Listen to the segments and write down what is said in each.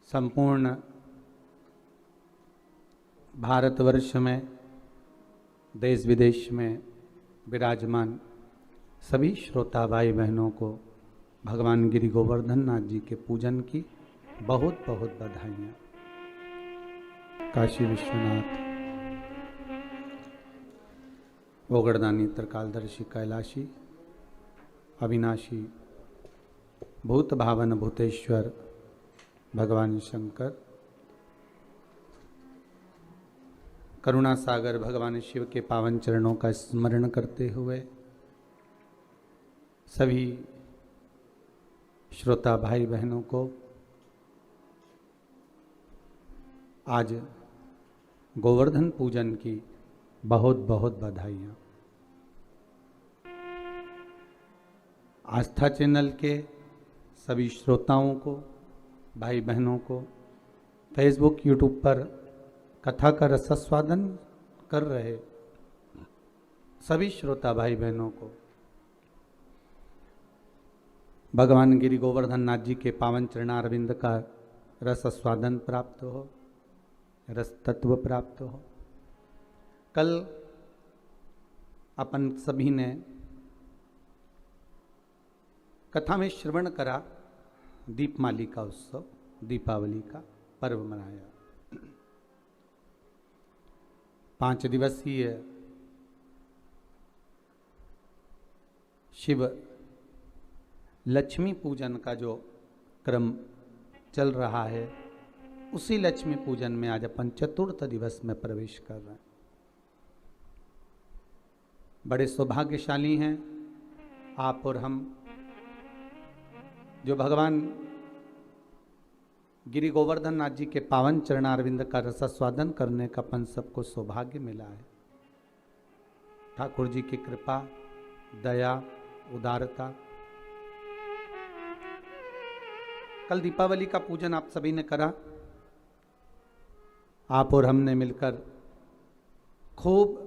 संपूर्ण भारतवर्ष में देश विदेश में विराजमान सभी श्रोता भाई बहनों को भगवान गिरि गोवर्धन नाथ जी के पूजन की बहुत बहुत बधाइयाँ। काशी विश्वनाथ ओगड़दानी त्रिकालदर्शी कैलाशी अविनाशी भूत भावन भूतेश्वर भगवान शंकर करुणा सागर भगवान शिव के पावन चरणों का स्मरण करते हुए सभी श्रोता भाई बहनों को आज गोवर्धन पूजन की बहुत बहुत बधाइयाँ। आस्था चैनल के सभी श्रोताओं को भाई बहनों को फेसबुक यूट्यूब पर कथा का रसास्वादन कर रहे सभी श्रोता भाई बहनों को भगवान गिरि गोवर्धन नाथ जी के पावन चरणारविंद का रस आस्वादन प्राप्त हो, रस तत्व प्राप्त हो। कल अपन सभी ने कथा में श्रवण करा दीपमाली का उत्सव, दीपावली का पर्व मनाया। 5 दिवसीय शिव लक्ष्मी पूजन का जो क्रम चल रहा है, उसी लक्ष्मी पूजन में आज अपन चतुर्थ दिवस में प्रवेश कर रहे हैं। बड़े सौभाग्यशाली हैं आप और हम, जो भगवान गिरि गोवर्धन नाथ जी के पावन चरणारविंद का रसास्वादन करने का अपन सबको सौभाग्य मिला है। ठाकुर जी की कृपा, दया, उदारता। कल दीपावली का पूजन आप सभी ने करा। आप और हमने मिलकर खूब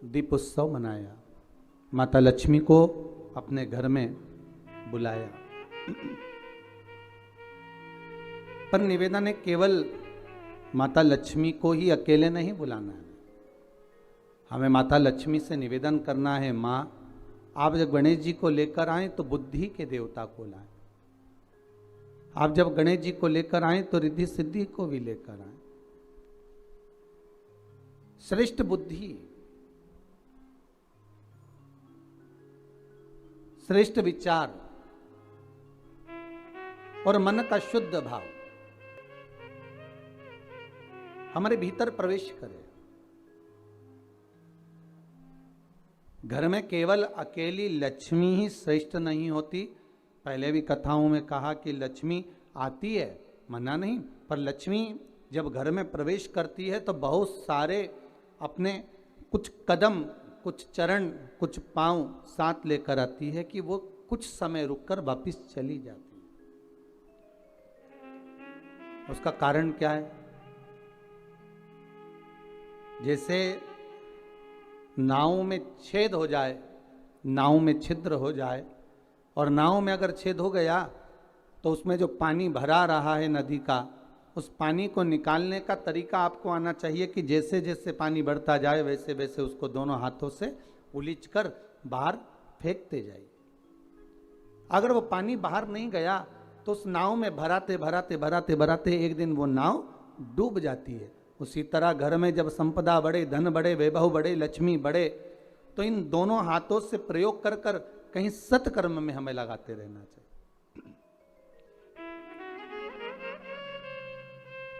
दीप उत्सव मनाया, माता लक्ष्मी को अपने घर में बुलाया। पर निवेदन है, केवल माता लक्ष्मी को ही अकेले नहीं बुलाना है। हमें माता लक्ष्मी से निवेदन करना है, माँ आप जब गणेश जी को लेकर आए तो बुद्धि के देवता को लाएं। आप जब गणेश जी को लेकर आए तो रिद्धि सिद्धि को भी लेकर आए। श्रेष्ठ बुद्धि, श्रेष्ठ विचार और मन का शुद्ध भाव हमारे भीतर प्रवेश करे। घर में केवल अकेली लक्ष्मी ही श्रेष्ठ नहीं होती। पहले भी कथाओं में कहा कि लक्ष्मी आती है, मना नहीं, पर लक्ष्मी जब घर में प्रवेश करती है तो बहुत सारे अपने कुछ कदम, कुछ चरण, कुछ पांव साथ लेकर आती है कि वो कुछ समय रुककर वापस चली जाती है। उसका कारण क्या है? जैसे नाव में छेद हो जाए, नाव में छिद्र हो जाए, और नाव में अगर छेद हो गया तो उसमें जो पानी भरा रहा है नदी का, उस पानी को निकालने का तरीका आपको आना चाहिए कि जैसे जैसे पानी बढ़ता जाए वैसे वैसे उसको दोनों हाथों से उलीचकर बाहर फेंकते जाइए। अगर वो पानी बाहर नहीं गया तो उस नाव में भराते भराते भराते भराते एक दिन वो नाव डूब जाती है। उसी तरह घर में जब संपदा बढ़े, धन बढ़े, वैभव बढ़े, लक्ष्मी बढ़े, तो इन दोनों हाथों से प्रयोग कर कर कहीं सत्कर्म में हमें लगाते रहना चाहिए।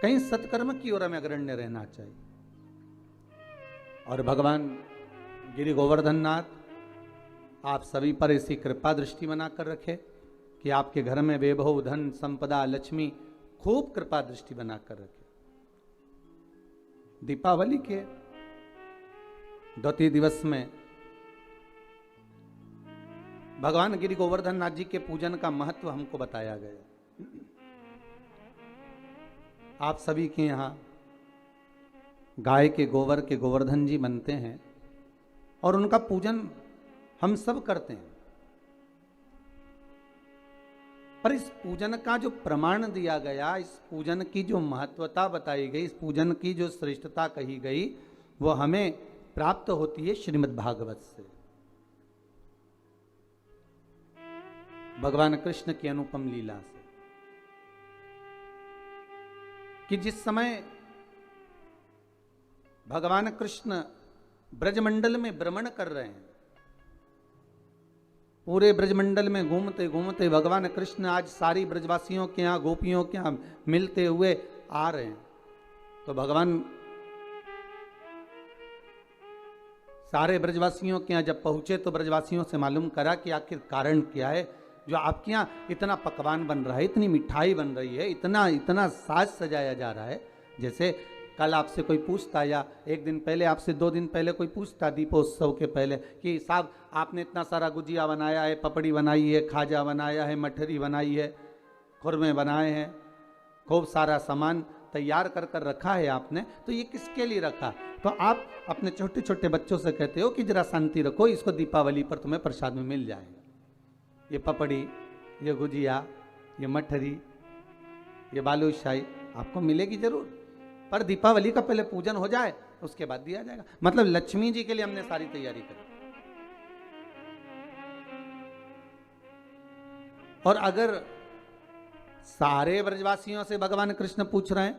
कहीं सत्कर्म की ओर हमें अग्रण्य रहना चाहिए। और भगवान गिरि गोवर्धन नाथ आप सभी पर ऐसी कृपा दृष्टि बनाकर रखे कि आपके घर में वैभव, धन, संपदा, लक्ष्मी खूब कृपा दृष्टि बनाकर रखे। दीपावली के द्वितीय दिवस में भगवान गिरि गोवर्धन नाथ जी के पूजन का महत्व हमको बताया गया। आप सभी के यहाँ गाय के गोबर के गोवर्धन जी बनते हैं और उनका पूजन हम सब करते हैं। पर इस पूजन का जो प्रमाण दिया गया, इस पूजन की जो महत्वता बताई गई, इस पूजन की जो श्रेष्ठता कही गई, वो हमें प्राप्त होती है श्रीमद् भागवत से। भगवान कृष्ण की अनुपम लीला से, कि जिस समय भगवान कृष्ण ब्रजमंडल में भ्रमण कर रहे हैं, पूरे ब्रजमंडल में घूमते घूमते भगवान कृष्ण आज सारी ब्रजवासियों के यहाँ, गोपियों के यहाँ मिलते हुए आ रहे हैं। तो भगवान सारे ब्रजवासियों के यहाँ जब पहुंचे तो ब्रजवासियों से मालूम करा कि आखिर कारण क्या है जो आपके यहाँ इतना पकवान बन रहा है, इतनी मिठाई बन रही है, इतना इतना साज सजाया जा रहा है। जैसे कल आपसे कोई पूछता, या एक दिन पहले आपसे 2 दिन पहले कोई पूछता दीपोत्सव के पहले कि साहब आपने इतना सारा गुजिया बनाया है, पपड़ी बनाई है, खाजा बनाया है, मठरी बनाई है, खुरमे बनाए हैं, खूब सारा सामान तैयार कर कर रखा है आपने, तो ये किसके लिए रखा? तो आप अपने छोटे छोटे बच्चों से कहते हो कि जरा शांति रखो, इसको दीपावली पर तुम्हें प्रसाद में मिल जाएगा। ये पपड़ी, ये गुजिया, ये मठरी, ये बालूशाही आपको मिलेगी जरूर, पर दीपावली का पहले पूजन हो जाए उसके बाद दिया जाएगा। मतलब लक्ष्मी जी के लिए हमने सारी तैयारी करी। और अगर सारे ब्रजवासियों से भगवान कृष्ण पूछ रहे हैं,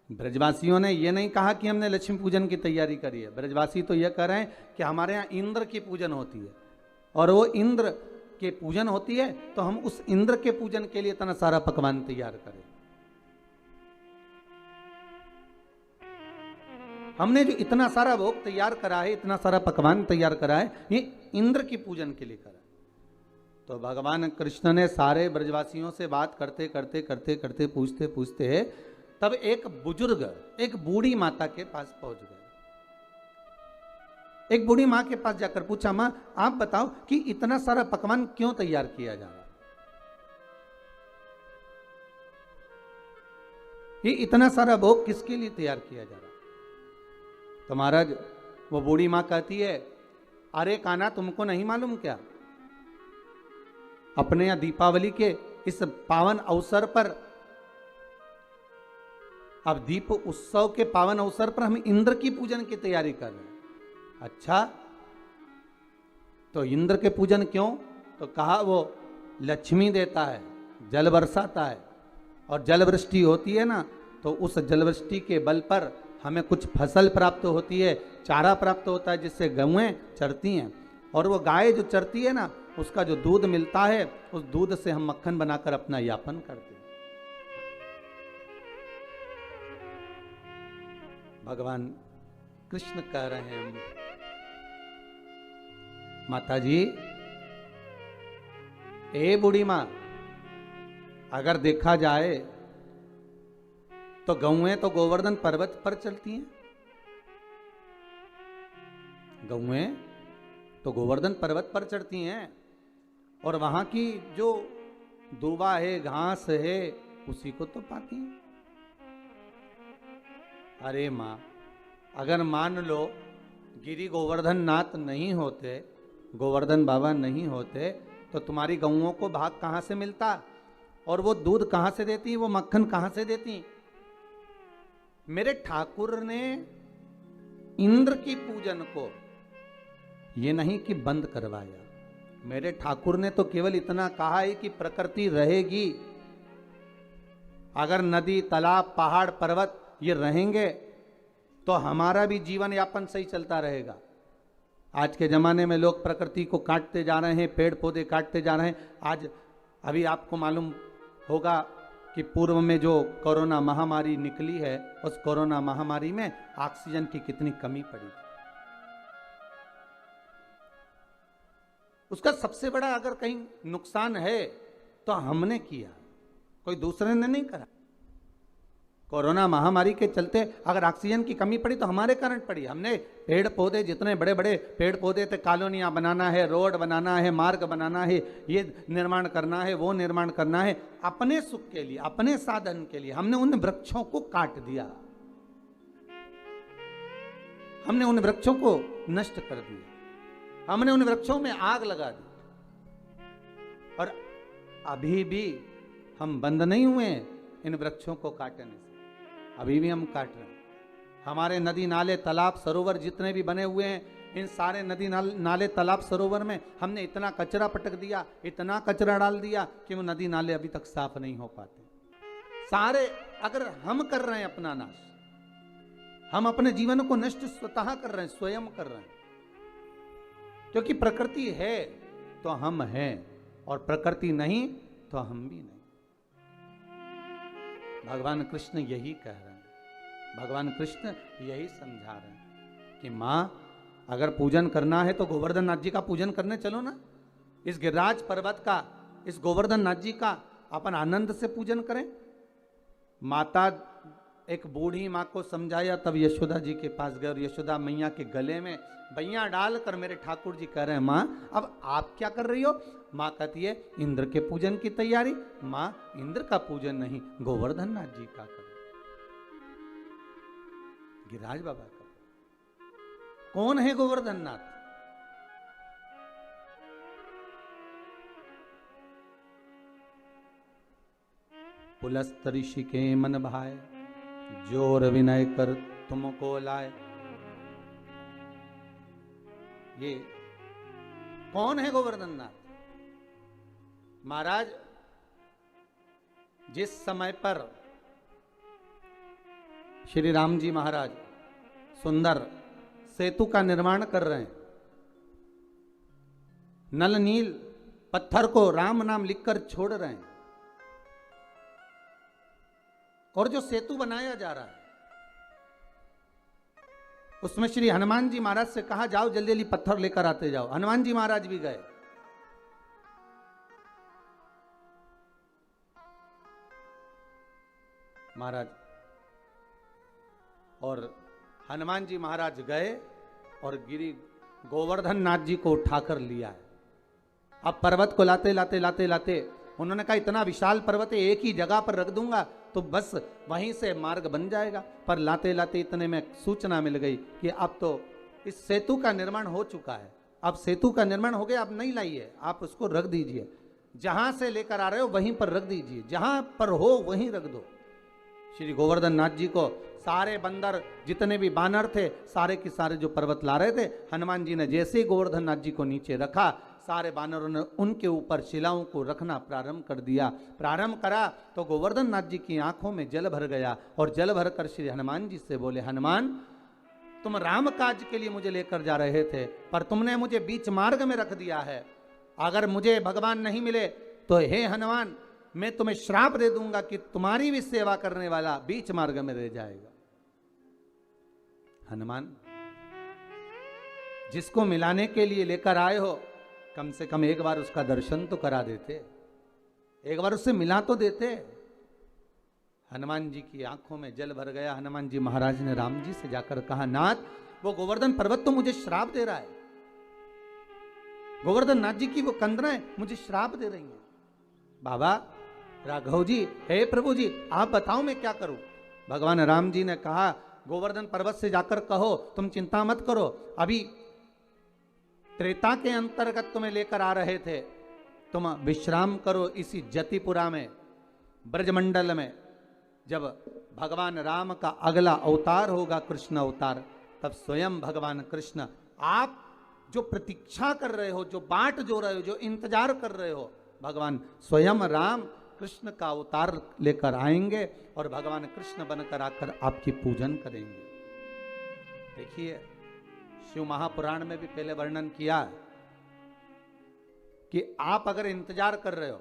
ब्रजवासियों ने यह नहीं कहा कि हमने लक्ष्मी पूजन की तैयारी करी है, ब्रजवासी तो यह कह रहे हैं कि हमारे यहाँ इंद्र की पूजन होती है और वो इंद्र के पूजन होती है, तो हम उस इंद्र के पूजन के लिए इतना सारा पकवान तैयार करें। हमने जो इतना सारा भोग तैयार करा है, इतना सारा पकवान तैयार करा है, ये इंद्र की पूजन के लिए करा। तो भगवान कृष्ण ने सारे ब्रजवासियों से बात करते करते करते करते पूछते पूछते तब एक बुजुर्ग, एक बूढ़ी माता के पास पहुंच गए। एक बूढ़ी मां के पास जाकर पूछा, मां आप बताओ कि इतना सारा पकवान क्यों तैयार किया जा रहा है? ये इतना सारा भोग किसके लिए तैयार किया जा रहा है? तो महाराज वो बूढ़ी मां कहती है, अरे कान्हा तुमको नहीं मालूम क्या, अपने यहाँ दीपावली के इस पावन अवसर पर, अब दीप उत्सव के पावन अवसर पर हम इंद्र की पूजन की तैयारी कर रहे हैं। अच्छा, तो इंद्र के पूजन क्यों? तो कहा वो लक्ष्मी देता है, जल बरसाता है, और जल वृष्टि होती है ना, तो उस जल वृष्टि के बल पर हमें कुछ फसल प्राप्त होती है, चारा प्राप्त होता है, जिससे गौएं चरती हैं, और वो गाय जो चरती है ना, उसका जो दूध मिलता है, उस दूध से हम मक्खन बनाकर अपना यापन करते हैं। भगवान कृष्ण कह रहे हैं, माता जी, ए बूढ़ी मां, अगर देखा जाए तो गौएं तो गोवर्धन पर्वत पर चलती हैं, गौएं तो गोवर्धन पर्वत पर चढ़ती हैं, और वहां की जो दूबा है, घास है, उसी को तो पाती हैं। अरे मां, अगर मान लो गिरी गोवर्धन नाथ नहीं होते, गोवर्धन बाबा नहीं होते, तो तुम्हारी गौओं को भाग कहां से मिलता, और वो दूध कहां से देती, वो मक्खन कहां से देती? मेरे ठाकुर ने इंद्र की पूजन को ये नहीं कि बंद करवाया, मेरे ठाकुर ने तो केवल इतना कहा है कि प्रकृति रहेगी, अगर नदी, तालाब, पहाड़, पर्वत ये रहेंगे तो हमारा भी जीवन यापन सही चलता रहेगा। आज के ज़माने में लोग प्रकृति को काटते जा रहे हैं, पेड़ पौधे काटते जा रहे हैं। आज अभी आपको मालूम होगा कि पूर्व में जो कोरोना महामारी निकली है, उस कोरोना महामारी में ऑक्सीजन की कितनी कमी पड़ी। उसका सबसे बड़ा अगर कहीं नुकसान है तो हमने किया, कोई दूसरे ने नहीं करा। कोरोना महामारी के चलते अगर ऑक्सीजन की कमी पड़ी तो हमारे कारण पड़ी। हमने पेड़ पौधे, जितने बड़े बड़े पेड़ पौधे थे, कॉलोनियां बनाना है, रोड बनाना है, मार्ग बनाना है, ये निर्माण करना है, वो निर्माण करना है, अपने सुख के लिए, अपने साधन के लिए हमने उन वृक्षों को काट दिया, हमने उन वृक्षों को नष्ट कर दिया, हमने उन वृक्षों में आग लगा दी। और अभी भी हम बंद नहीं हुए हैं इन वृक्षों को काटने से, अभी भी हम काट रहे हैं। हमारे नदी नाले तालाब सरोवर जितने भी बने हुए हैं, इन सारे नदी नाले तालाब सरोवर में हमने इतना कचरा पटक दिया, इतना कचरा डाल दिया कि वो नदी नाले अभी तक साफ नहीं हो पाते। सारे अगर हम कर रहे हैं अपना नाश, हम अपने जीवन को नष्ट स्वतः कर रहे हैं, स्वयं कर रहे हैं। क्योंकि प्रकृति है तो हम हैं, और प्रकृति नहीं तो हम भी नहीं। भगवान कृष्ण यही कह रहे हैं, भगवान कृष्ण यही समझा रहे हैं कि मां अगर पूजन करना है तो गोवर्धन नाथ जी का पूजन करने चलो ना। इस गिरिराज पर्वत का, इस गोवर्धन नाथ जी का अपन आनंद से पूजन करें। माता एक बूढ़ी माँ को समझाया, तब यशोदा जी के पास गए और यशोदा मैया के गले में बैया डालकर मेरे ठाकुर जी कह रहे हैं माँ अब आप क्या कर रही हो। माँ कहती है इंद्र के पूजन की तैयारी। माँ इंद्र का पूजन नहीं, गोवर्धन नाथ जी का करो, गिरिराज बाबा का। कौन है गोवर्धन नाथ? पुलस्त ऋषि के मन भाए, जोर विनय कर तुमको लाए। ये कौन है गोवर्धन नाथ? महाराज जिस समय पर श्री राम जी महाराज सुंदर सेतु का निर्माण कर रहे हैं, नल नील पत्थर को राम नाम लिखकर छोड़ रहे हैं, और जो सेतु बनाया जा रहा है उसमें श्री हनुमान जी महाराज से कहा जाओ जल्दी जल्दी पत्थर लेकर आते जाओ। हनुमान जी महाराज भी गए। महाराज और हनुमान जी महाराज गए और गिरी गोवर्धन नाथ जी को उठाकर लिया है। अब पर्वत को लाते लाते लाते लाते उन्होंने कहा इतना विशाल पर्वत एक ही जगह पर रख दूंगा तो बस वहीं से मार्ग बन जाएगा। पर लाते लाते इतने में सूचना मिल गई कि अब तो इस सेतु का निर्माण हो चुका है, अब सेतु का निर्माण हो गया, अब नहीं लाइए, आप उसको रख दीजिए, जहां से लेकर आ रहे हो वहीं पर रख दीजिए, जहां पर हो वहीं रख दो। श्री गोवर्धन नाथ जी को सारे बंदर जितने भी बानर थे सारे के सारे जो पर्वत ला रहे थे, हनुमान जी ने जैसे ही गोवर्धन नाथ जी को नीचे रखा, सारे बानरों ने उनके ऊपर शिलाओं को रखना प्रारंभ कर दिया। प्रारंभ करा तो गोवर्धन नाथ जी की आंखों में जल भर गया और जल भर कर श्री हनुमान जी से बोले, हनुमान तुम राम काज के लिए मुझे लेकर जा रहे थे पर तुमने मुझे बीच मार्ग में रख दिया है। अगर मुझे भगवान नहीं मिले तो हे हनुमान मैं तुम्हें श्राप दे दूंगा कि तुम्हारी भी सेवा करने वाला बीच मार्ग में रह जाएगा। हनुमान जिसको मिलाने के लिए लेकर आए हो कम से कम एक बार उसका दर्शन तो करा देते, एक बार उससे मिला तो देते। हनुमान जी की आंखों में जल भर गया। हनुमान जी महाराज ने राम जी से जाकर कहा, नाथ वो गोवर्धन पर्वत तो मुझे श्राप दे रहा है, गोवर्धन नाथ जी की वो कंदराएं मुझे श्राप दे रही हैं। बाबा राघव जी, हे प्रभु जी आप बताओ मैं क्या करूं। भगवान राम जी ने कहा, गोवर्धन पर्वत से जाकर कहो तुम चिंता मत करो, अभी त्रेता के अंतर्गत तुम्हें लेकर आ रहे थे, तुम विश्राम करो इसी जतिपुरा में ब्रजमंडल में। जब भगवान राम का अगला अवतार होगा कृष्ण अवतार, तब स्वयं भगवान कृष्ण आप जो प्रतीक्षा कर रहे हो, जो बाट जो रहे हो, जो इंतजार कर रहे हो, भगवान स्वयं राम कृष्ण का अवतार लेकर आएंगे और भगवान कृष्ण बनकर आकर आपकी पूजन करेंगे। देखिए शिव महापुराण में भी पहले वर्णन किया कि आप अगर इंतजार कर रहे हो,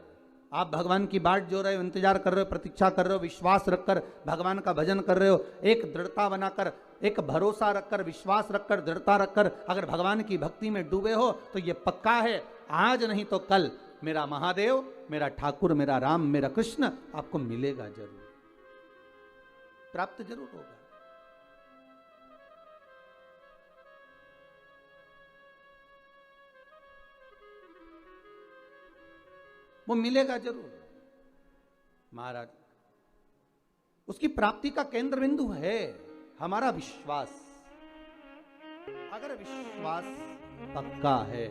आप भगवान की बाट जो रहे हो, इंतजार कर रहे हो, प्रतीक्षा कर रहे हो, विश्वास रखकर भगवान का भजन कर रहे हो, एक दृढ़ता बनाकर, एक भरोसा रखकर, विश्वास रखकर, दृढ़ता रखकर अगर भगवान की भक्ति में डूबे हो तो ये पक्का है आज नहीं तो कल मेरा महादेव, मेरा ठाकुर, मेरा राम, मेरा कृष्ण आपको मिलेगा जरूर, प्राप्त जरूर होगा। वो मिलेगा जरूर। महाराज उसकी प्राप्ति का केंद्र बिंदु है हमारा विश्वास। अगर विश्वास पक्का है,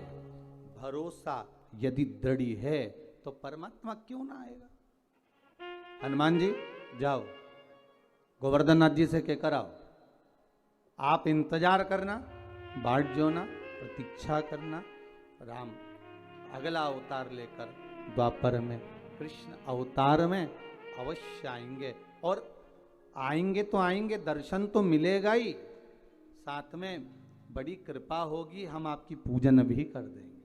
भरोसा यदि दृढ़ है, तो परमात्मा क्यों ना आएगा? हनुमान जी जाओ गोवर्धन नाथ जी से कहकर आओ, आप इंतजार करना, बाट जोना, प्रतीक्षा करना, राम अगला अवतार लेकर द्वापर में, कृष्ण अवतार में अवश्य आएंगे। और आएंगे तो आएंगे, दर्शन तो मिलेगा ही, साथ में बड़ी कृपा होगी, हम आपकी पूजन भी कर देंगे,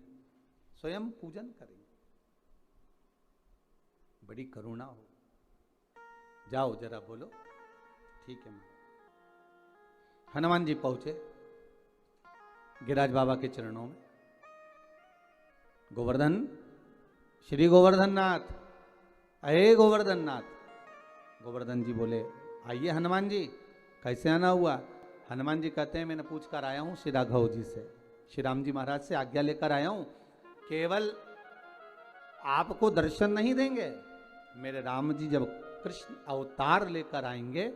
स्वयं पूजन करेंगे, बड़ी करुणा हो। जाओ जरा बोलो, ठीक है मां। हनुमान जी पहुंचे गिरिराज बाबा के चरणों में, गोवर्धन, श्री गोवर्धन नाथ, अये गोवर्धन नाथ। गोवर्धन जी बोले आइए हनुमान जी, कैसे आना हुआ? हनुमान जी कहते हैं मैंने पूछ कर आया हूं श्री राघव जी से, श्री राम जी महाराज से आज्ञा लेकर आया हूं, केवल आपको दर्शन नहीं देंगे, मेरे राम जी जब कृष्ण अवतार लेकर आएंगे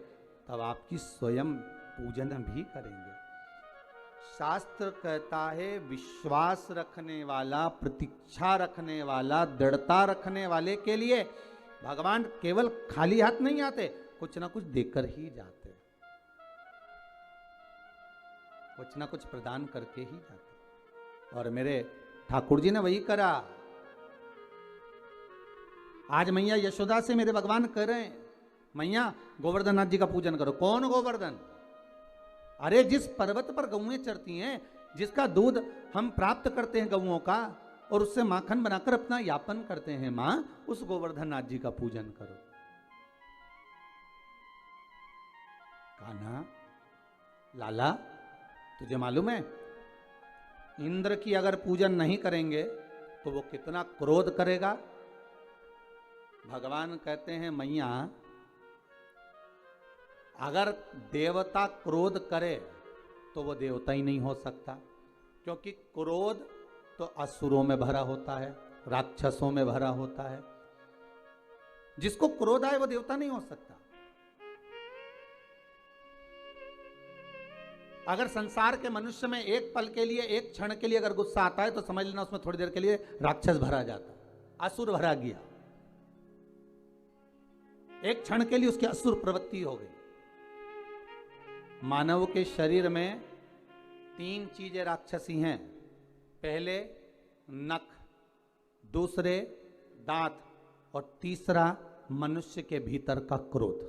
तब आपकी स्वयं पूजन भी करेंगे। शास्त्र कहता है विश्वास रखने वाला, प्रतीक्षा रखने वाला, दृढ़ता रखने वाले के लिए भगवान केवल खाली हाथ नहीं आते, कुछ ना कुछ देकर ही जाते, कुछ ना कुछ प्रदान करके ही जाते। और मेरे ठाकुर जी ने वही करा। आज मैया यशोदा से मेरे भगवान कह रहे हैं मैया गोवर्धन नाथ जी का पूजन करो। कौन गोवर्धन? अरे जिस पर्वत पर गौएं चरती हैं, जिसका दूध हम प्राप्त करते हैं गौओं का, और उससे माखन बनाकर अपना यापन करते हैं, मां उस गोवर्धन नाथ जी का पूजन करो। कान्हा, लाला, तुझे मालूम है इंद्र की अगर पूजन नहीं करेंगे तो वो कितना क्रोध करेगा? भगवान कहते हैं मैया अगर देवता क्रोध करे तो वो देवता ही नहीं हो सकता, क्योंकि क्रोध तो असुरों में भरा होता है, राक्षसों में भरा होता है। जिसको क्रोध आए वो देवता नहीं हो सकता। अगर संसार के मनुष्य में एक पल के लिए, एक क्षण के लिए अगर गुस्सा आता है तो समझ लेना उसमें थोड़ी देर के लिए राक्षस भरा जाता, असुर भरा गया, एक क्षण के लिए उसकी असुर प्रवृत्ति हो गई। मानव के शरीर में 3 चीजें राक्षसी हैं, पहले नख, दूसरे दांत, और तीसरा मनुष्य के भीतर का क्रोध।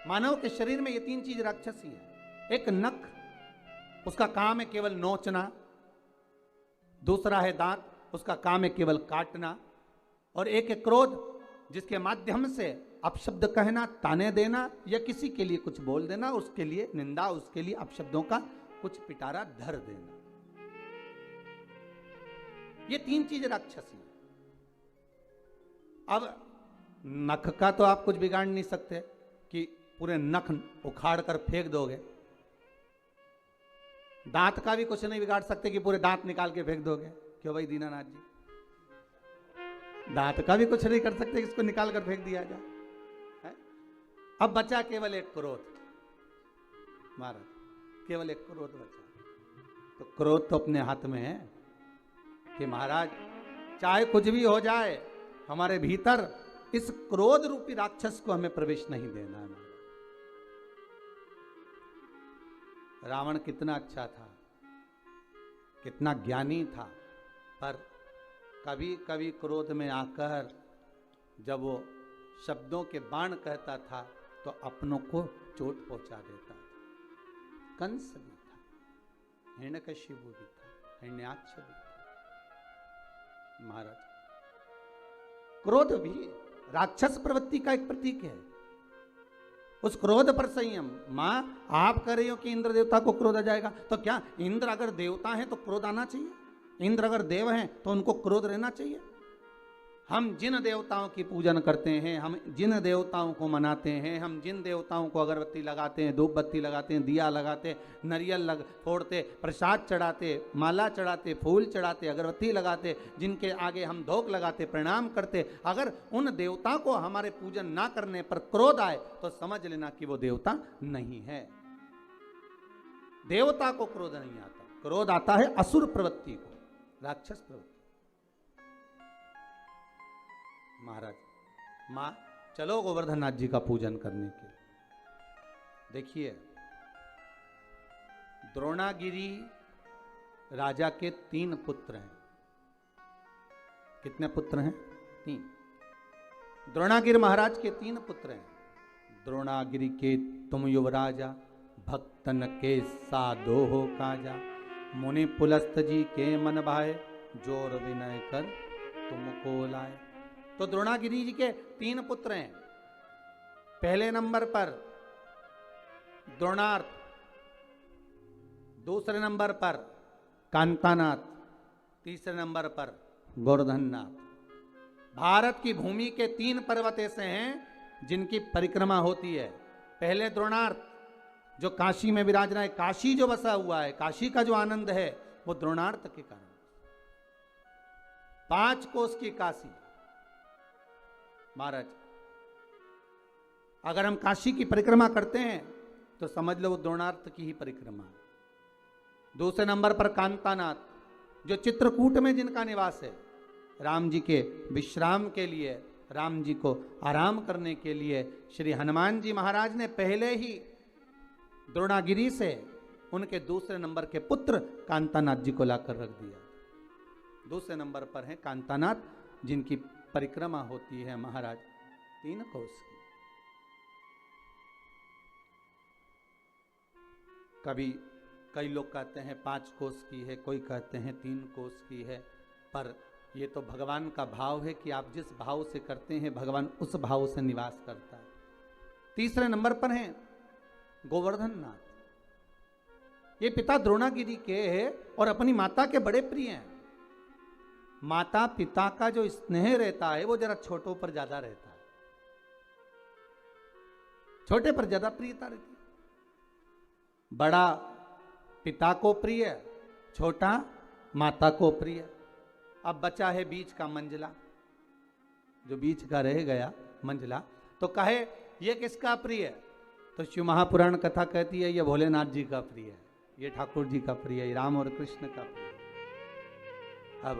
मानव के शरीर में ये 3 चीज राक्षसी है। एक नख, उसका काम है केवल नोचना, दूसरा है दांत, उसका काम है केवल काटना, और एक है क्रोध, जिसके माध्यम से अपशब्द कहना, ताने देना, या किसी के लिए कुछ बोल देना, उसके लिए निंदा, उसके लिए अपशब्दों का कुछ पिटारा धर देना। ये 3 चीज राक्षसी है। अब नख का तो आप कुछ बिगाड़ नहीं सकते कि पूरे नख उखाड़ कर फेंक दोगे, दांत का भी कुछ नहीं बिगाड़ सकते कि पूरे दांत निकाल के फेंक दोगे। क्यों भाई दीनानाथ जी? दांत का भी कुछ नहीं कर सकते इसको निकाल कर फेंक दिया जाए। अब बचा केवल एक क्रोध, महाराज केवल एक क्रोध बचा। तो क्रोध तो अपने हाथ में है कि महाराज चाहे कुछ भी हो जाए, हमारे भीतर इस क्रोध रूपी राक्षस को हमें प्रवेश नहीं देना है। रावण कितना अच्छा था, कितना ज्ञानी था, पर कभी कभी क्रोध में आकर जब वो शब्दों के बाण कहता था तो अपनों को चोट पहुंचा देता था। कंस भी था, हिरण्यकशिपु भी था, हिरण्याक्ष भी था। महाराज क्रोध भी राक्षस प्रवृत्ति का एक प्रतीक है। उस क्रोध पर संयम। मां आप कह रही हो कि इंद्र देवता को क्रोध आ जाएगा, तो क्या इंद्र अगर देवता हैं तो क्रोध आना चाहिए? इंद्र अगर देव हैं तो उनको क्रोध रहना चाहिए? हम जिन देवताओं की पूजन करते हैं, हम जिन देवताओं को मनाते हैं, हम जिन देवताओं को अगरबत्ती लगाते हैं, धूप बत्ती लगाते हैं, दिया लगाते, नारियल फोड़ते, प्रसाद चढ़ाते, माला चढ़ाते, फूल चढ़ाते, अगरबत्ती लगाते, जिनके आगे हम धोख लगाते, प्रणाम करते, अगर उन देवता को हमारे पूजन ना करने पर क्रोध आए तो समझ लेना कि वो देवता नहीं है। देवता को क्रोध नहीं आता, क्रोध आता है असुर प्रवृत्ति को, राक्षस प्रवृत्ति। महाराज माँ चलो गोवर्धन नाथ जी का पूजन करने के लिए। देखिए द्रोणागिरी राजा के 3 पुत्र हैं। कितने पुत्र हैं? 3। द्रोणागिरी महाराज के 3 पुत्र हैं। द्रोणागिरी के तुम युवराजा, भक्तन के साधो हो काजा। मुनि पुलस्त जी के मन भाए, जोर विनय कर तुमको लाए। तो द्रोणागिरी जी के 3 पुत्र हैं। पहले नंबर पर द्रोणार्थ, दूसरे नंबर पर कांतानाथ, तीसरे नंबर पर गोवर्धननाथ। भारत की भूमि के 3 पर्वत ऐसे हैं जिनकी परिक्रमा होती है। पहले द्रोणार्थ जो काशी में विराजना है, काशी जो बसा हुआ है, काशी का जो आनंद है वो द्रोणार्थ के कारण। 5 कोस की काशी महाराज, अगर हम काशी की परिक्रमा करते हैं तो समझ लो वो द्रोणार्थ की ही परिक्रमा है। दूसरे नंबर पर कांतानाथ जो चित्रकूट में जिनका निवास है, राम जी के विश्राम के लिए, राम जी को आराम करने के लिए श्री हनुमान जी महाराज ने पहले ही द्रोणागिरी से उनके दूसरे नंबर के पुत्र कांतानाथ जी को लाकर रख दिया। दूसरे नंबर पर है कांतानाथ जिनकी परिक्रमा होती है महाराज 3 कोस की। कभी कई लोग कहते हैं 5 कोस की है, कोई कहते हैं 3 कोस की है, पर ये तो भगवान का भाव है कि आप जिस भाव से करते हैं भगवान उस भाव से निवास करता है। तीसरे नंबर पर हैं गोवर्धन नाथ। ये पिता द्रोणागिरी के हैं और अपनी माता के बड़े प्रिय हैं। माता पिता का जो स्नेह रहता है वो जरा छोटों पर ज्यादा रहता है, छोटे पर ज्यादा प्रियता रहती है। बड़ा पिता को प्रिय, छोटा माता को प्रिय। अब बचा है बीच का मंझला, जो बीच का रह गया मंझला, तो कहे ये किसका प्रिय है? तो शिव महापुराण कथा कहती है ये भोलेनाथ जी का प्रिय है, ये ठाकुर जी का प्रिय है, राम और कृष्ण का प्रिय है। अब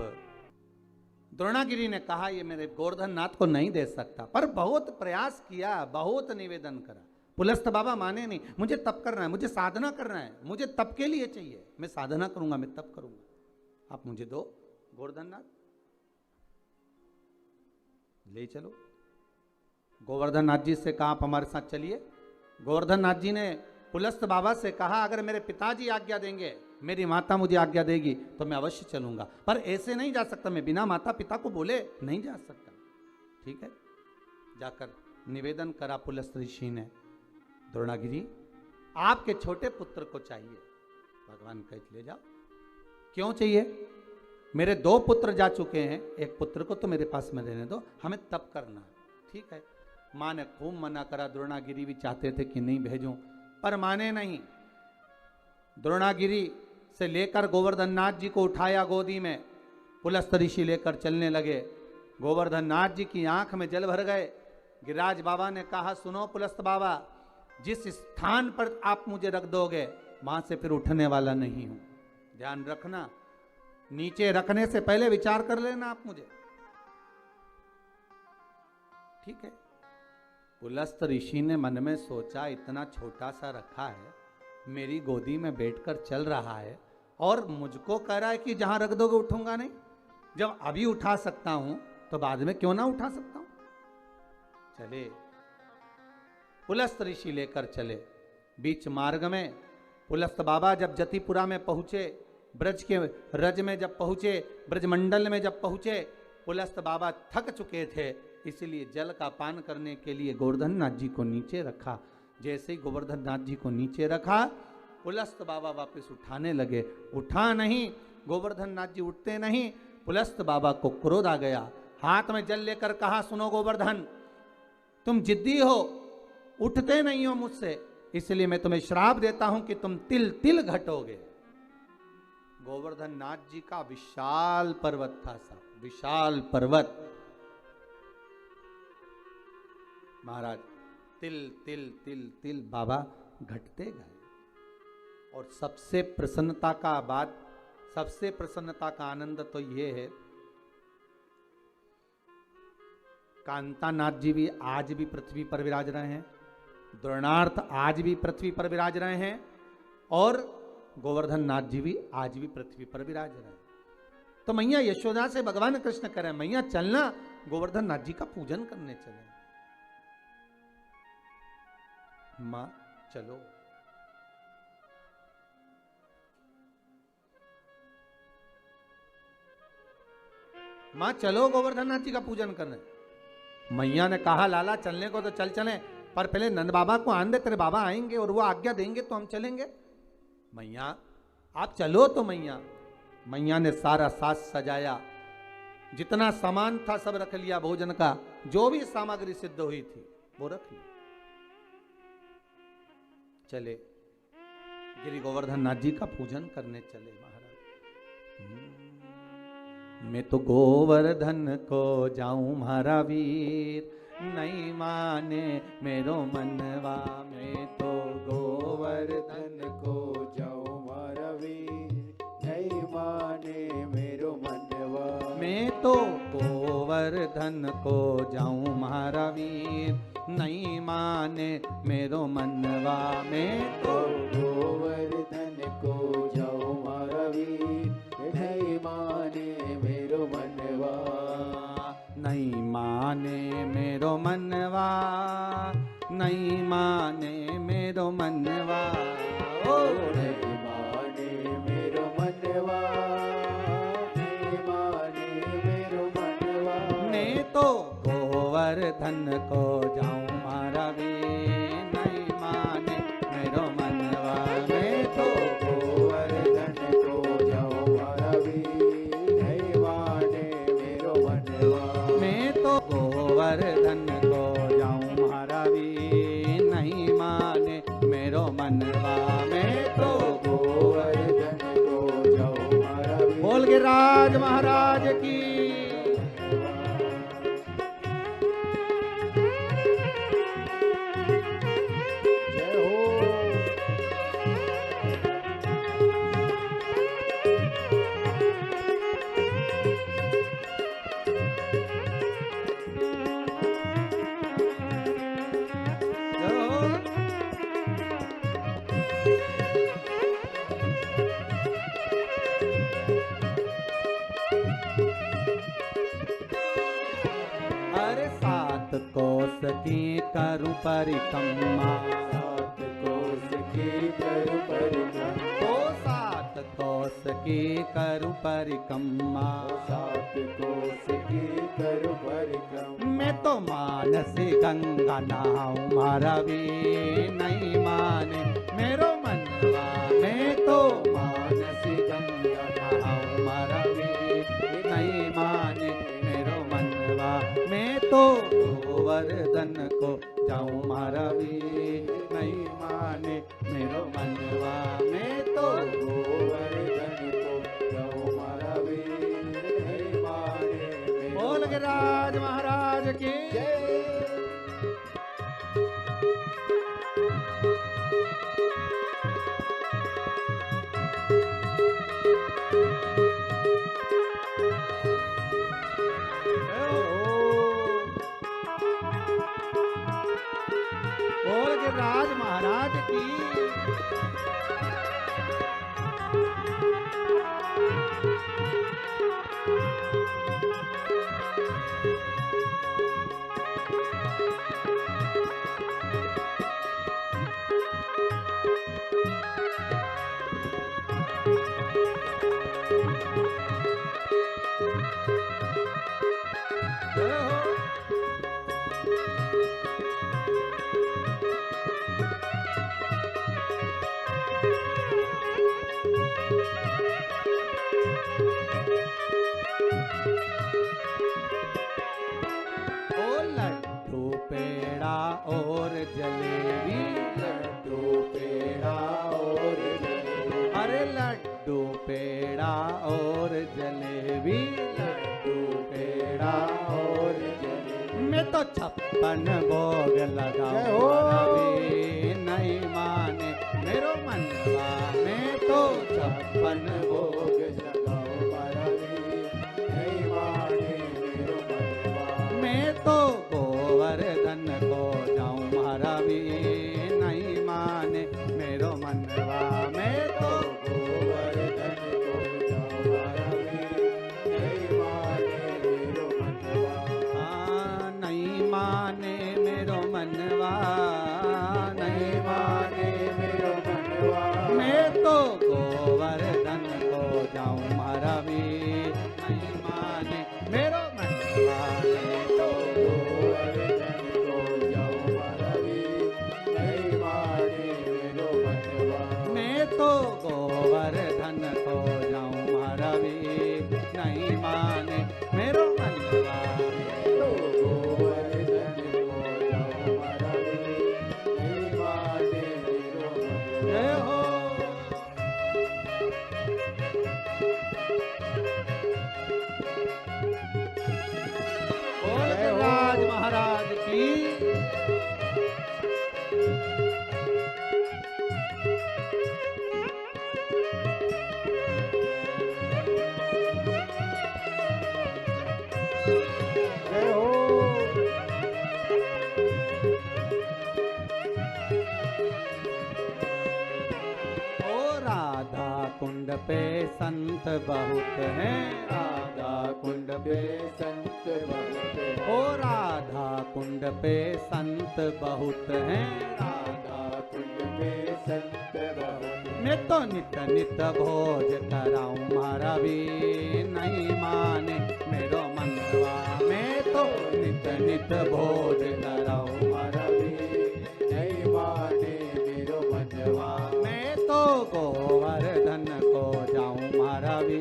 द्रोणागिरी ने कहा ये मेरे गोवर्धन नाथ को नहीं दे सकता, पर बहुत प्रयास किया, बहुत निवेदन करा। पुलस्त बाबा माने नहीं, मुझे तप करना है, मुझे साधना करना है, मुझे तप के लिए चाहिए, मैं साधना करूंगा, मैं तप करूंगा, आप मुझे दो गोवर्धन नाथ, ले चलो। गोवर्धन नाथ जी से कहा आप हमारे साथ चलिए। गोवर्धन नाथ जी ने पुलस्त बाबा से कहा अगर मेरे पिताजी आज्ञा देंगे, मेरी माता मुझे आज्ञा देगी तो मैं अवश्य चलूंगा, पर ऐसे नहीं जा सकता, मैं बिना माता पिता को बोले नहीं जा सकता। ठीक है, जाकर निवेदन करा पुलस्त ऋषि ने, द्रोणागिरी आपके छोटे पुत्र को चाहिए। भगवान कहते ले जाओ। क्यों चाहिए? मेरे 2 पुत्र जा चुके हैं, एक पुत्र को तो मेरे पास में रहने दो, हमें तप करना। ठीक है, माँ ने खूब मना करा। द्रोणागिरी भी चाहते थे कि नहीं भेजूं, पर माने नहीं। द्रोणागिरी से लेकर गोवर्धन नाथ जी को उठाया गोदी में, पुलस्त ऋषि लेकर चलने लगे। गोवर्धन नाथ जी की आंख में जल भर गए। गिरिराज बाबा ने कहा सुनो पुलस्त बाबा, जिस स्थान पर आप मुझे रख दोगे वहां से फिर उठने वाला नहीं हूं, ध्यान रखना। नीचे रखने से पहले विचार कर लेना आप मुझे। ठीक है। पुलस्त ऋषि ने मन में सोचा इतना छोटा सा रखा है, मेरी गोदी में बैठकर चल रहा है और मुझको कह रहा है कि जहां रख दोगे उठूंगा नहीं। जब अभी उठा सकता हूं तो बाद में क्यों ना उठा सकता हूं। चले, पुलस्त ऋषि लेकर चले। बीच मार्ग में पुलस्त बाबा जब जतिपुरा में पहुंचे, ब्रज के रज में जब पहुंचे, ब्रजमंडल में जब पहुंचे, पुलस्त बाबा थक चुके थे, इसलिए जल का पान करने के लिए गोवर्धन नाथ जी को नीचे रखा। जैसे ही गोवर्धन नाथ जी को नीचे रखा, पुलस्त बाबा वापस उठाने लगे। उठा नहीं, गोवर्धन नाथ जी उठते नहीं। पुलस्त बाबा को क्रोध आ गया, हाथ में जल लेकर कहा सुनो गोवर्धन, तुम जिद्दी हो, उठते नहीं हो मुझसे, इसलिए मैं तुम्हें श्राप देता हूं कि तुम तिल तिल घटोगे। गोवर्धन नाथ जी का विशाल पर्वत था साहब, विशाल पर्वत। महाराज तिल तिल तिल तिल बाबा घटते गए। और सबसे प्रसन्नता का बात, सबसे प्रसन्नता का आनंद तो यह है कांतानाथ जी भी आज भी पृथ्वी पर विराज रहे हैं, द्रोणार्थ आज भी पृथ्वी पर विराज रहे हैं, और गोवर्धन नाथ जी भी आज भी पृथ्वी पर विराज रहे हैं। तो मैया यशोदा से भगवान कृष्ण करें, मैया चलना गोवर्धन नाथ जी का पूजन करने चले। मां चलो। मां चलो गोवर्धन नाथ जी का पूजन करने। मैया ने कहा लाला चलने को तो चल चले, पर पहले नंद बाबा को आन दे, तेरे बाबा आएंगे और वो आज्ञा देंगे तो हम चलेंगे। मैया आप चलो। तो मैया ने सारा साज सजाया, जितना सामान था सब रख लिया, भोजन का जो भी सामग्री सिद्ध हुई थी वो रख ली। चले गिरि गोवर्धन नाथ जी का पूजन करने चले। महाराज मैं तो गोवर्धन को जाऊं मारा वीर, नहीं माने मेरो मनवा। मैं तो गोवर्धन को जाऊं मारा वीर, नहीं माने मेरो मनवा। मैं तो गोवर्धन को जाऊं मारा वीर, नहीं माने मेरो मनवा। मैं तो गोवर्धन को जाऊं मारा वीर, नहीं माने मेरो मनवा। नहीं माने मेरो मनवा, नहीं माने मेरो मनवा। ओ नहीं माने मेरो मनवा, नहीं माने मेरो मनवा। मैं तो गोवर्धन को जाऊं मारा वीर, नहीं माने मेरो मनवा। मैं तो गोवर्धन को जाऊं मारा वीर, नहीं माने मेरो मनवा। मैं तो गोवर्धन को जाऊं मारा वीर, नहीं माने मेरो मनवा। मैं तो गोवर्धन को जाऊं मारा वीर। बोल गिरिराज महाराज की। कोस की करु परिक्रमा, सात कोस की करु परिक्रमा। ओ सात कोस की करु परिक्रमा, सात कोस की करु परिक्रमा। मैं तो मानसी गंगा नहाऊं मारा वीर, नहीं माने मेरो मनवा। मैं तो मानसी गंगा नहाऊं मारा वीर, नहीं माने मेरो मनवा। मैं तो गोवर्धन को जाऊं मारा वीर, नहीं माने मेरो मनवा। मैं तो गोवर्धन को जाऊं मारा वीर, नहीं माने। बोल गिरिराज महाराज की जय। राज महाराज की। और जलेबी, लड्डू पेड़ा और जलेबी। अरे लड्डू पेड़ा और जलेबी, लड्डू पेड़ा और जलेबी। मैं तो 56 भोग लगाऊं नहीं माने मेरो मनवा। मैं तो 56 भोग लगाऊं नहीं माने मेरो मनवा। मैं तो तुम्हारा भी नहीं माने मेरो मनवा। मैं तो गोवर्धन को तुम्हारा भी नहीं माने मेरो मनवा। नहीं माने मेरो मनवा, नहीं माने मेरो मनवा। मैं तो गोवर्धन को जाऊं मारा भी नहीं माने मेरो मनवा। मैं तो गोवर्धन को जाऊं मारा भी नहीं माने मेरो मनवा। मैं तो गोवर्धन को जाऊं मारा भी नहीं माने मेरो मनवा। तो गोवर्धन को जाऊं मारा भी नहीं माने मेरो मनवा। जय हो। बोल राज महाराज की। जय हो। ओ राधा कुंड पे संत बहुत हैं, राधा कुंड पे संत बहुत हैं। ओ राधा कुंड पे संत बहुत हैं। राधा कुंड पे संत बहुत हैं। मैं तो नित नित भोज कराऊं मारा भी नहीं माने मेरो मनवा। मैं तो नित नित भोज कराऊं मारा भी नहीं माने मेरो मनवा। मैं तो गोवर्धन को जाऊं मारा भी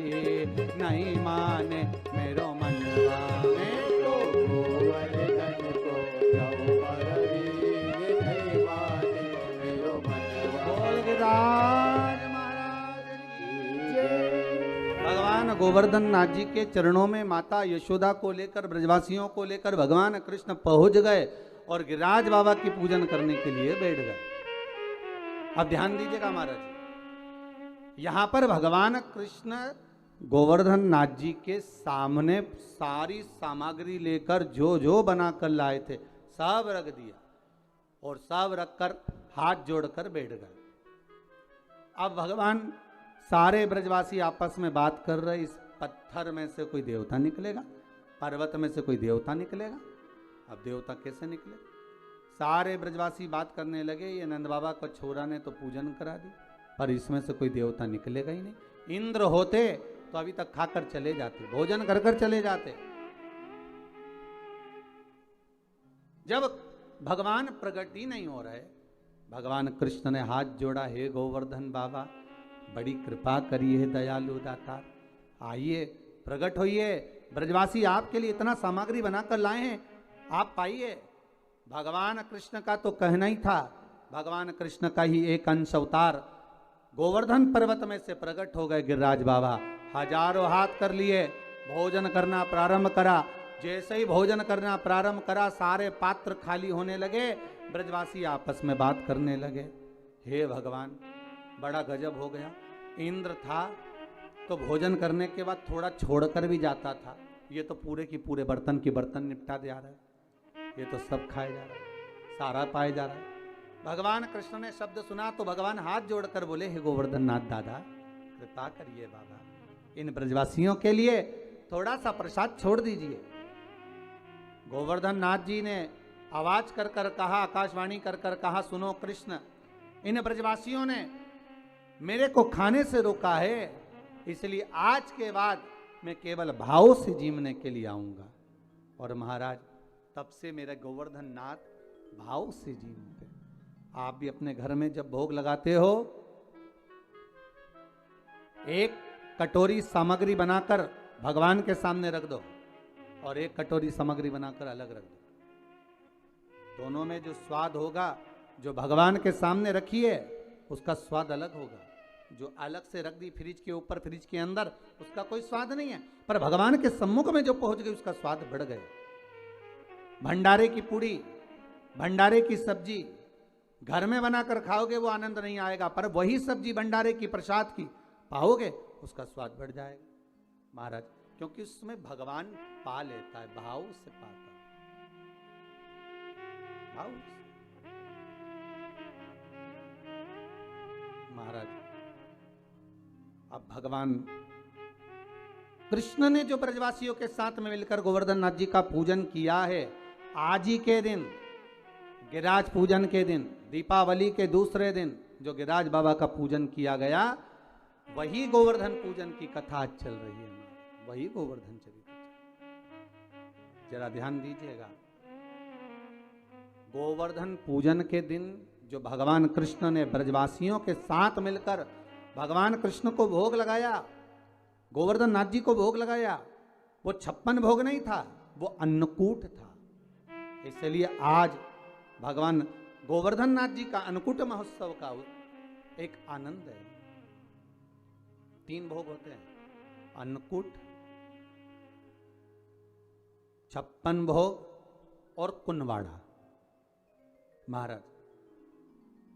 नहीं माने मेरो मनवा। मैं तो गोवर्धन को जाऊं मारा भी नहीं माने मेरो मनवा। बोल गिरिराज महाराज की जय। भगवान गोवर्धन नाथ जी के चरणों में माता यशोदा को लेकर, ब्रजवासियों को लेकर भगवान कृष्ण पहुंच गए और गिरिराज बाबा की पूजन करने के लिए बैठ गए। अब ध्यान दीजिएगा महाराज जी, यहां पर भगवान कृष्ण गोवर्धन नाथ जी के सामने सारी सामग्री लेकर जो जो बनाकर लाए थे सब रख दिया और सब रखकर हाथ जोड़कर बैठ गए। अब भगवान सारे ब्रजवासी आपस में बात कर रहे, इस पत्थर में से कोई देवता निकलेगा, पर्वत में से कोई देवता निकलेगा। अब देवता कैसे निकले? सारे ब्रजवासी बात करने लगे, ये नंद बाबा को छोरा ने तो पूजन करा दी, पर इसमें से कोई देवता निकलेगा ही नहीं। इंद्र होते तो अभी तक खाकर चले जाते, भोजन कर कर चले जाते। जब भगवान प्रकट ही नहीं हो रहे, भगवान कृष्ण ने हाथ जोड़ा, हे गोवर्धन बाबा बड़ी कृपा करिए दयालु दाता, आइए प्रकट होइए, ब्रजवासी आपके लिए इतना सामग्री बनाकर लाए हैं, आप पाइए। भगवान कृष्ण का तो कहना ही था, भगवान कृष्ण का ही एक अंश अवतार गोवर्धन पर्वत में से प्रकट हो गए गिरिराज बाबा। हजारों हाथ कर लिए, भोजन करना प्रारंभ करा। जैसे ही भोजन करना प्रारंभ करा, सारे पात्र खाली होने लगे, ब्रजवासी आपस में बात करने लगे, हे भगवान बड़ा गजब हो गया। इंद्र था तो भोजन करने के बाद थोड़ा छोड़कर भी जाता था, ये तो पूरे की पूरे बर्तन की बर्तन निपटा दे आ रहा है, ये तो सब खाया जा रहा है, सारा पाया जा रहा है। भगवान कृष्ण ने शब्द सुना तो भगवान हाथ जोड़कर बोले, हे गोवर्धन नाथ दादा कृपा करिए बाबा, इन ब्रजवासियों के लिए थोड़ा सा प्रसाद छोड़ दीजिए। गोवर्धन नाथ जी ने आवाज कर कर कहा, आकाशवाणी कर कर कहा, सुनो कृष्ण, इन ब्रजवासियों ने मेरे को खाने से रोका है, इसलिए आज के बाद मैं केवल भाव से जीवने के लिए आऊंगा। और महाराज तब से मेरा गोवर्धन नाथ भाव से जीवते। आप भी अपने घर में जब भोग लगाते हो, एक कटोरी सामग्री बनाकर भगवान के सामने रख दो और एक कटोरी सामग्री बनाकर अलग रख दो। दोनों में जो स्वाद होगा, जो भगवान के सामने रखी है उसका स्वाद अलग होगा, जो अलग से रख दी फ्रिज के ऊपर, फ्रिज के अंदर, उसका कोई स्वाद नहीं है, पर भगवान के सम्मुख में जो पहुंच गई उसका स्वाद बढ़ गया। भंडारे की पूड़ी, भंडारे की सब्जी घर में बनाकर खाओगे वो आनंद नहीं आएगा, पर वही सब्जी भंडारे की प्रसाद की पाओगे उसका स्वाद बढ़ जाएगा महाराज, क्योंकि उसमें भगवान पा लेता है, भाव से पाता है, भाव से। महाराज अब भगवान कृष्ण ने जो ब्रजवासियों के साथ में मिलकर गोवर्धन नाथ जी का पूजन किया है, आज ही के दिन गिरिराज पूजन के दिन, दीपावली के दूसरे दिन जो गिरिराज बाबा का पूजन किया गया, वही गोवर्धन पूजन की कथा आज चल रही है। वही गोवर्धन चरित्र, जरा ध्यान दीजिएगा। गोवर्धन पूजन के दिन जो भगवान कृष्ण ने ब्रजवासियों के साथ मिलकर भगवान कृष्ण को भोग लगाया, गोवर्धन नाथ जी को भोग लगाया, वो 56 भोग नहीं था, वो अन्नकूट था। इसलिए आज भगवान गोवर्धन नाथ जी का अन्नकूट महोत्सव का एक आनंद है। 3 भोग होते हैं, अन्नकूट, 56 भोग और कुनवाड़ा। महाराज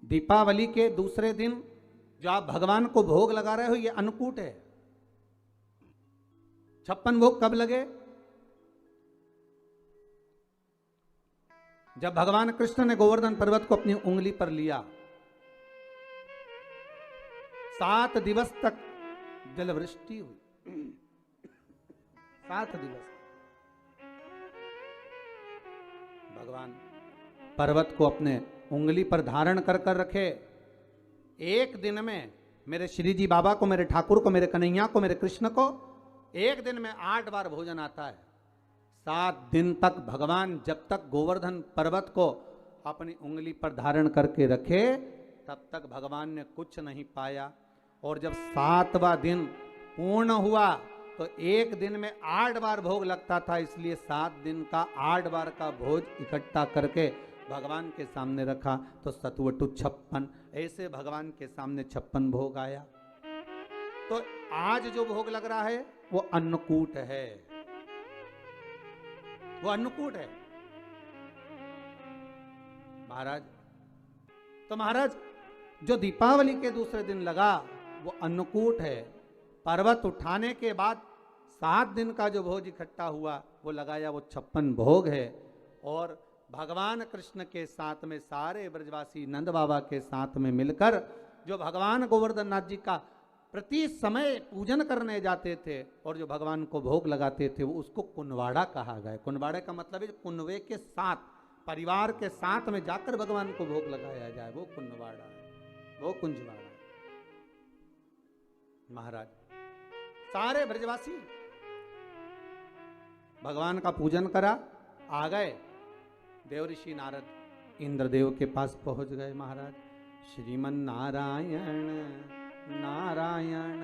दीपावली के दूसरे दिन जो आप भगवान को भोग लगा रहे हो, ये अन्नकूट है। 56 भोग कब लगे? जब भगवान कृष्ण ने गोवर्धन पर्वत को अपनी उंगली पर लिया, 7 दिवस तक जलवृष्टि हुई। 7 दिवस भगवान पर्वत को अपने उंगली पर धारण कर कर रखे। एक दिन में मेरे श्री जी बाबा को, मेरे ठाकुर को, मेरे कन्हैया को, मेरे कृष्ण को एक दिन में 8 बार भोजन आता है। 7 दिन तक भगवान जब तक गोवर्धन पर्वत को अपनी उंगली पर धारण करके रखे, तब तक भगवान ने कुछ नहीं पाया। और जब 7वां दिन पूर्ण हुआ तो एक दिन में 8 बार भोग लगता था, इसलिए 7 दिन का 8 बार का भोज इकट्ठा करके भगवान के सामने रखा, तो सतवटु 56, ऐसे भगवान के सामने 56 भोग आया। तो आज जो भोग लग रहा है वो अन्नकूट है, वो अन्नकूट है महाराज। तो महाराज जो दीपावली के दूसरे दिन लगा वो अन्नकूट है। पर्वत उठाने के बाद 7 दिन का जो भोज इकट्ठा हुआ वो लगाया, वो 56 भोग है। और भगवान कृष्ण के साथ में सारे ब्रजवासी नंद बाबा के साथ में मिलकर जो भगवान गोवर्धन नाथ जी का प्रति समय पूजन करने जाते थे और जो भगवान को भोग लगाते थे, वो उसको कुनवाड़ा कहा गया। कुनवाड़े का मतलब है कुनवे के साथ, परिवार के साथ में जाकर भगवान को भोग लगाया जाए, वो कुनवाड़ा है, वो कुंजवाड़ा। महाराज सारे ब्रजवासी भगवान का पूजन करा, आ गए। देव ऋषि नारद इंद्रदेव के पास पहुंच गए। महाराज श्रीमन नारायण नारायण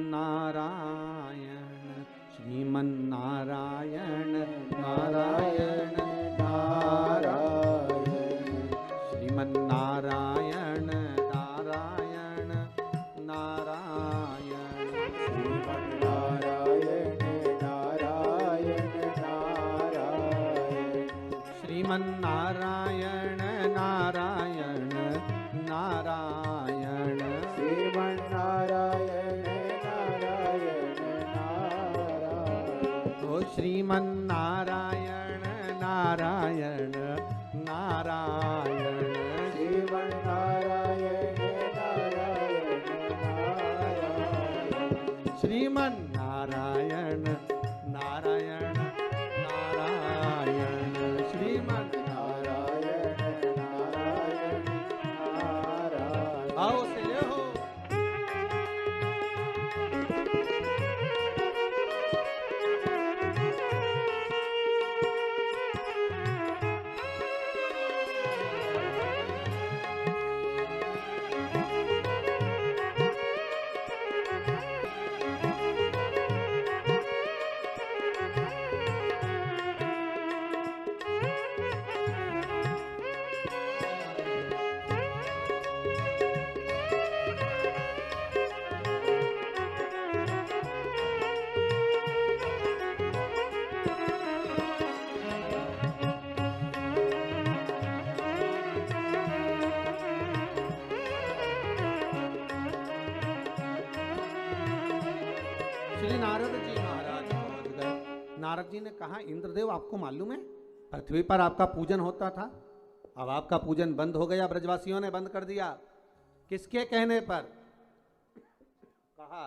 नारायण, श्रीमन नारायण नारायण नारायण, श्रीमन नारायण नारायण नारायण, श्रीमन नारायण नारायण नारायण, श्रीमन नारायण नारायण नारायण, श्रीमन नारायण नारायण नारायण, ओ श्रीमन नारायण नारायण नारायण, श्रीमन नारायण नारायण नारायण, श्रीमन नारायण नारायण नारायण, श्रीमन नारायण नारायण नारायण। आओ से ले हो। श्री नारद जी महाराज पहुंच गए। नारद जी ने कहा, इंद्रदेव आपको मालूम है पृथ्वी पर आपका पूजन होता था, अब आपका पूजन बंद हो गया, ब्रजवासियों ने बंद कर दिया। किसके कहने पर? कहा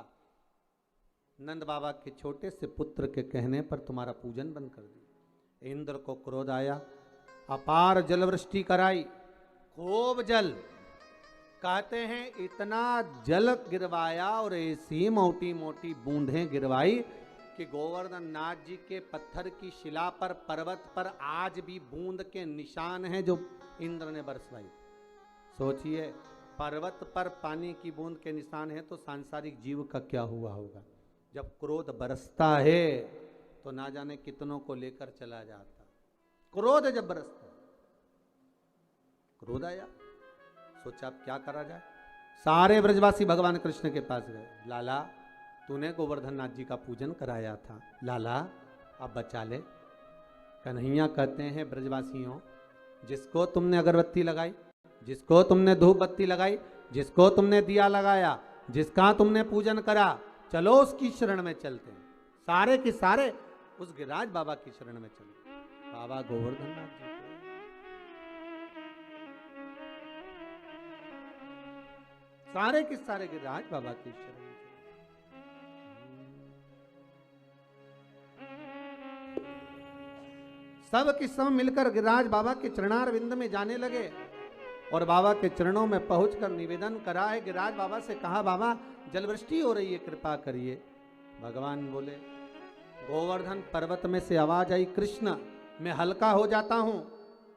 नंद बाबा के छोटे से पुत्र के कहने पर तुम्हारा पूजन बंद कर दिया। इंद्र को क्रोध आया, अपार जलवृष्टि कराई, खूब जल, कहते हैं इतना जल गिरवाया और ऐसी मोटी मोटी बूंदें गिरवाई कि गोवर्धन नाथ जी के पत्थर की शिला पर, पर्वत पर आज भी बूंद के निशान हैं जो इंद्र ने बरसवाई। सोचिए, पर्वत पर पानी की बूंद के निशान हैं तो सांसारिक जीव का क्या हुआ होगा। जब क्रोध बरसता है तो ना जाने कितनों को लेकर चला जाता। क्रोध जब बरसता, क्रोध आया, सोचा अब क्या करा जाए। सारे ब्रजवासी भगवान कृष्ण के पास गए। लाला, तूने गोवर्धन नाथ जी का पूजन कराया था, लाला अब बचा ले। कन्हैया कहते हैं, ब्रजवासियों, जिसको तुमने अगरबत्ती लगाई, जिसको तुमने धूप बत्ती लगाई, जिसको तुमने दिया लगाया, जिसका तुमने पूजन करा, चलो उसकी शरण में चलते हैं। सारे के सारे उस गिरिराज बाबा की शरण में चले। बाबा गोवर्धन नाथ जी, सारे के सारे गिरिराज बाबा की शरण में चले। सब के सब मिलकर गिरिराज बाबा के चरणारविंद में जाने लगे और बाबा के चरणों में पहुंचकर निवेदन करा है। गिरिराज बाबा से कहा, बाबा जलवृष्टि हो रही है, कृपा करिए। भगवान बोले, गोवर्धन पर्वत में से आवाज आई, कृष्ण मैं हल्का हो जाता हूं,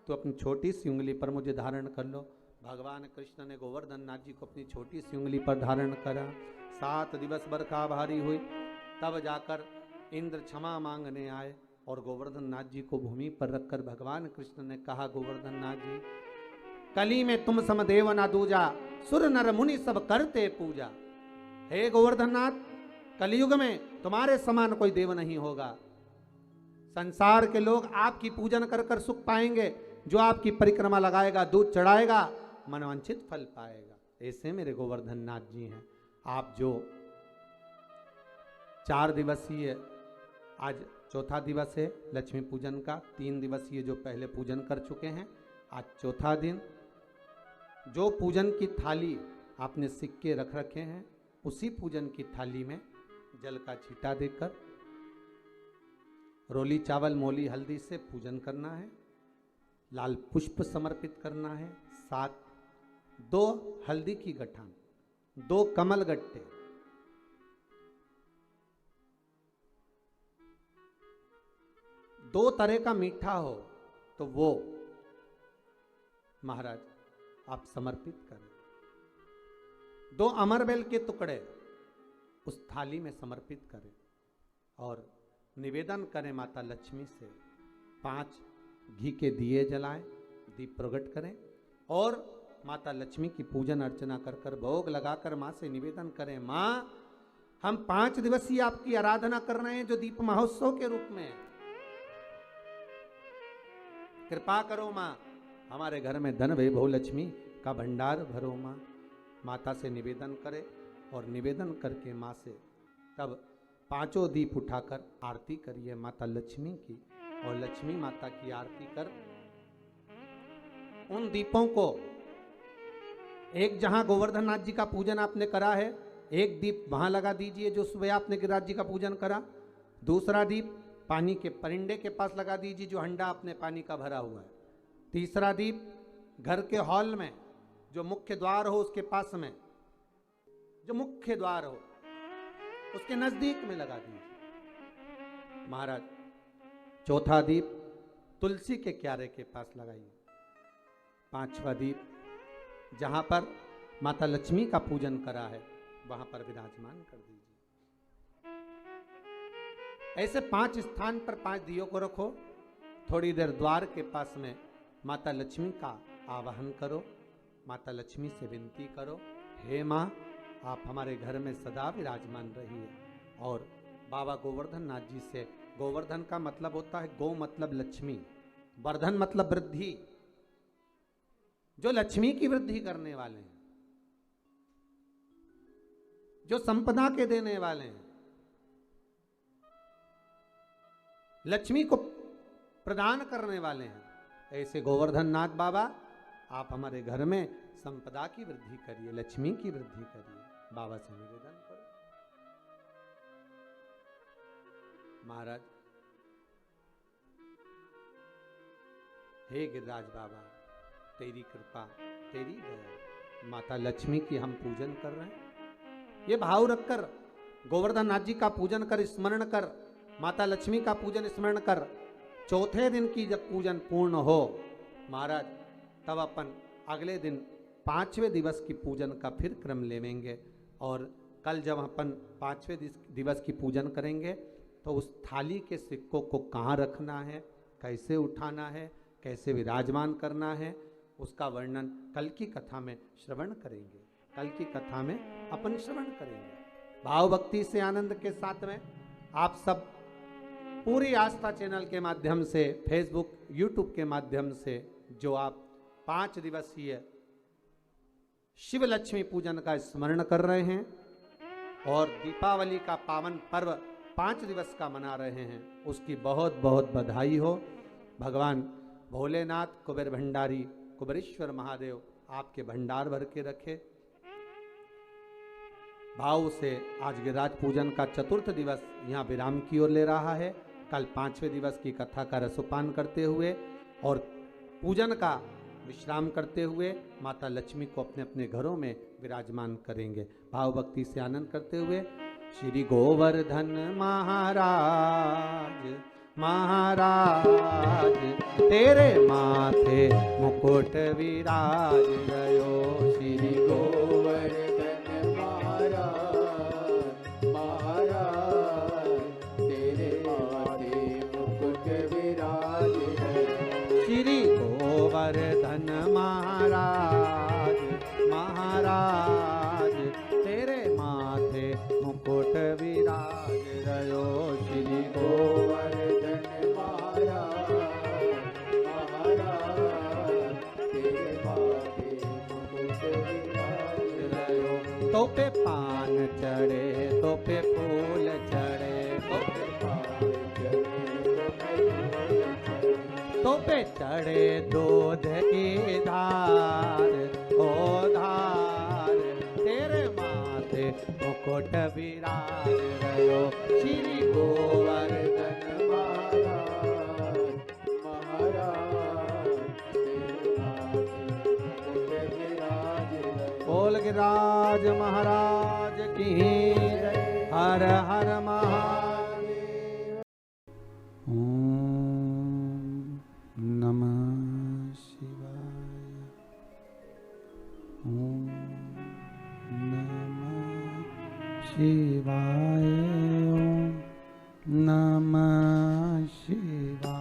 तो अपनी छोटी सी उंगली पर मुझे धारण कर लो। भगवान कृष्ण ने गोवर्धन नाथ जी को अपनी छोटी सी उंगली पर धारण करा। 7 दिवस बरखा भारी हुई, तब जाकर इंद्र क्षमा मांगने आए और गोवर्धन नाथ जी को भूमि पर रखकर भगवान कृष्ण ने कहा, गोवर्धन नाथ जी, कली में तुम समदेव ना दूजा, सुर नर मुनि सब करते पूजा। हे गोवर्धन नाथ, कलयुग में तुम्हारे समान कोई देव नहीं होगा। संसार के लोग आपकी पूजन कर कर सुख पाएंगे। जो आपकी परिक्रमा लगाएगा, दूध चढ़ाएगा, मनवांछित फल पाएगा। ऐसे मेरे गोवर्धन नाथ जी हैं। आप जो 4 दिवसीय, आज चौथा दिवस है लक्ष्मी पूजन का, 3 दिवसीय जो पहले पूजन कर चुके हैं, आज चौथा दिन, जो पूजन की थाली आपने सिक्के रख रखे हैं, उसी पूजन की थाली में जल का छींटा देकर रोली चावल मोली हल्दी से पूजन करना है। लाल पुष्प समर्पित करना है। 7 2 हल्दी की गठान, 2 कमल गट्टे, 2 तरह का मीठा हो तो वो महाराज आप समर्पित करें। 2 अमरबेल के टुकड़े उस थाली में समर्पित करें और निवेदन करें माता लक्ष्मी से। 5 घी के दिए जलाएं, दीप प्रकट करें और माता लक्ष्मी की पूजन अर्चना कर कर भोग लगाकर माँ से निवेदन करें, माँ हम 5 दिवसीय आपकी आराधना कर रहे हैं जो दीप महोत्सव के रूप में, कृपा करो माँ, हमारे घर में धन वैभव लक्ष्मी का भंडार भरो माँ। माता से निवेदन करे और निवेदन करके माँ से तब 5 दीप उठाकर आरती करिए माता लक्ष्मी की, और लक्ष्मी माता की आरती कर उन दीपों को, एक जहां गोवर्धन नाथ जी का पूजन आपने करा है, एक दीप वहां लगा दीजिए जो सुबह आपने गिरिराज जी का पूजन करा। दूसरा दीप पानी के परिंडे के पास लगा दीजिए जो हंडा आपने पानी का भरा हुआ है। तीसरा दीप घर के हॉल में जो मुख्य द्वार हो उसके पास में, जो मुख्य द्वार हो उसके नजदीक में लगा दीजिए महाराज। चौथा दीप तुलसी के क्यारे के पास लगाइए। 5वां दीप जहां पर माता लक्ष्मी का पूजन करा है वहां पर विराजमान कर दीजिए। ऐसे 5 स्थान पर 5 दियों को रखो। थोड़ी देर द्वार के पास में माता लक्ष्मी का आवाहन करो, माता लक्ष्मी से विनती करो, हे माँ आप हमारे घर में सदा विराजमान रहिए। और बाबा गोवर्धन नाथ जी से, गोवर्धन का मतलब होता है गौ मतलब लक्ष्मी, वर्धन मतलब वृद्धि, जो लक्ष्मी की वृद्धि करने वाले हैं, जो संपदा के देने वाले हैं, लक्ष्मी को प्रदान करने वाले हैं। ऐसे गोवर्धन नाथ बाबा आप हमारे घर में संपदा की वृद्धि करिए, लक्ष्मी की वृद्धि करिए। बाबा से निवेदन करो। महाराज, हे गिरिराज बाबा, तेरी कृपा, तेरी दया, माता लक्ष्मी की हम पूजन कर रहे हैं। ये भाव रखकर गोवर्धन नाथ जी का पूजन कर, स्मरण कर, माता लक्ष्मी का पूजन स्मरण कर। चौथे दिन की जब पूजन पूर्ण हो महाराज, तब अपन अगले दिन 5वें दिवस की पूजन का फिर क्रम लेवेंगे। और कल जब अपन 5वें दिवस की पूजन करेंगे तो उस थाली के सिक्कों को कहाँ रखना है, कैसे उठाना है, कैसे विराजमान करना है, उसका वर्णन कल की कथा में श्रवण करेंगे। कल की कथा में अपन श्रवण करेंगे। भाव भक्ति से आनंद के साथ में आप सब पूरी आस्था चैनल के माध्यम से, फेसबुक, यूट्यूब के माध्यम से जो आप 5 दिवसीय शिव लक्ष्मी पूजन का स्मरण कर रहे हैं और दीपावली का पावन पर्व 5 दिवस का मना रहे हैं, उसकी बहुत बहुत बधाई हो। भगवान भोलेनाथ, कुबेर भंडारी, कुबेरेश्वर महादेव आपके भंडार भर के रखे। भाव से आज गिरिराज पूजन का 4th दिवस यहाँ विराम की ओर ले रहा है। कल 5वें दिवस की कथा का रसोपान करते हुए और पूजन का विश्राम करते हुए माता लक्ष्मी को अपने अपने घरों में विराजमान करेंगे। भाव भक्ति से आनंद करते हुए श्री गोवर्धन महाराज, महाराज तेरे माथे मुकुट विराज रयो। श्री गोवर्धन महाराज, महाराज तेरे माथे मुकुट विराज रयो। श्री गोवर्धन महाराज, महाराज तेरे माथे मुकुट विराज रयो। श्री गोवर्धन महाराज, महाराज तेरे माथे मुकुट विराज रयो। तो पे पान चढ़े, तो पे फूल चढ़े, तो पे पान चढ़े, तो पे चढ़े दूध की धार, ओ धार तेरे माथे मुकुट विराज रयो। श्री गोवर्धन महाराज, महाराज तेरे माथे मुकुट विराज रयो। बोल गिरिराज महाराज की जय। हर हर महादेव। ओम नमः शिवाय। ओम नमः शिवाय। ओम नमः शिवाय।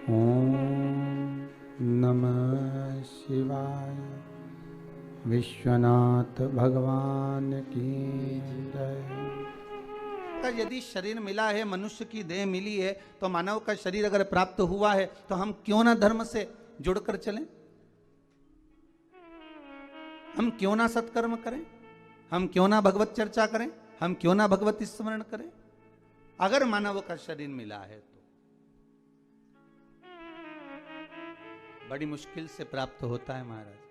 ओम नमः शिवाय। विश्वनाथ भगवान की जय। यदि शरीर मिला है, मनुष्य की देह मिली है, तो मानव का शरीर अगर प्राप्त हुआ है तो हम क्यों ना धर्म से जुड़कर चलें? हम क्यों ना सत्कर्म करें? हम क्यों ना भगवत चर्चा करें? हम क्यों ना भगवत स्मरण करें? अगर मानव का शरीर मिला है तो बड़ी मुश्किल से प्राप्त होता है महाराज।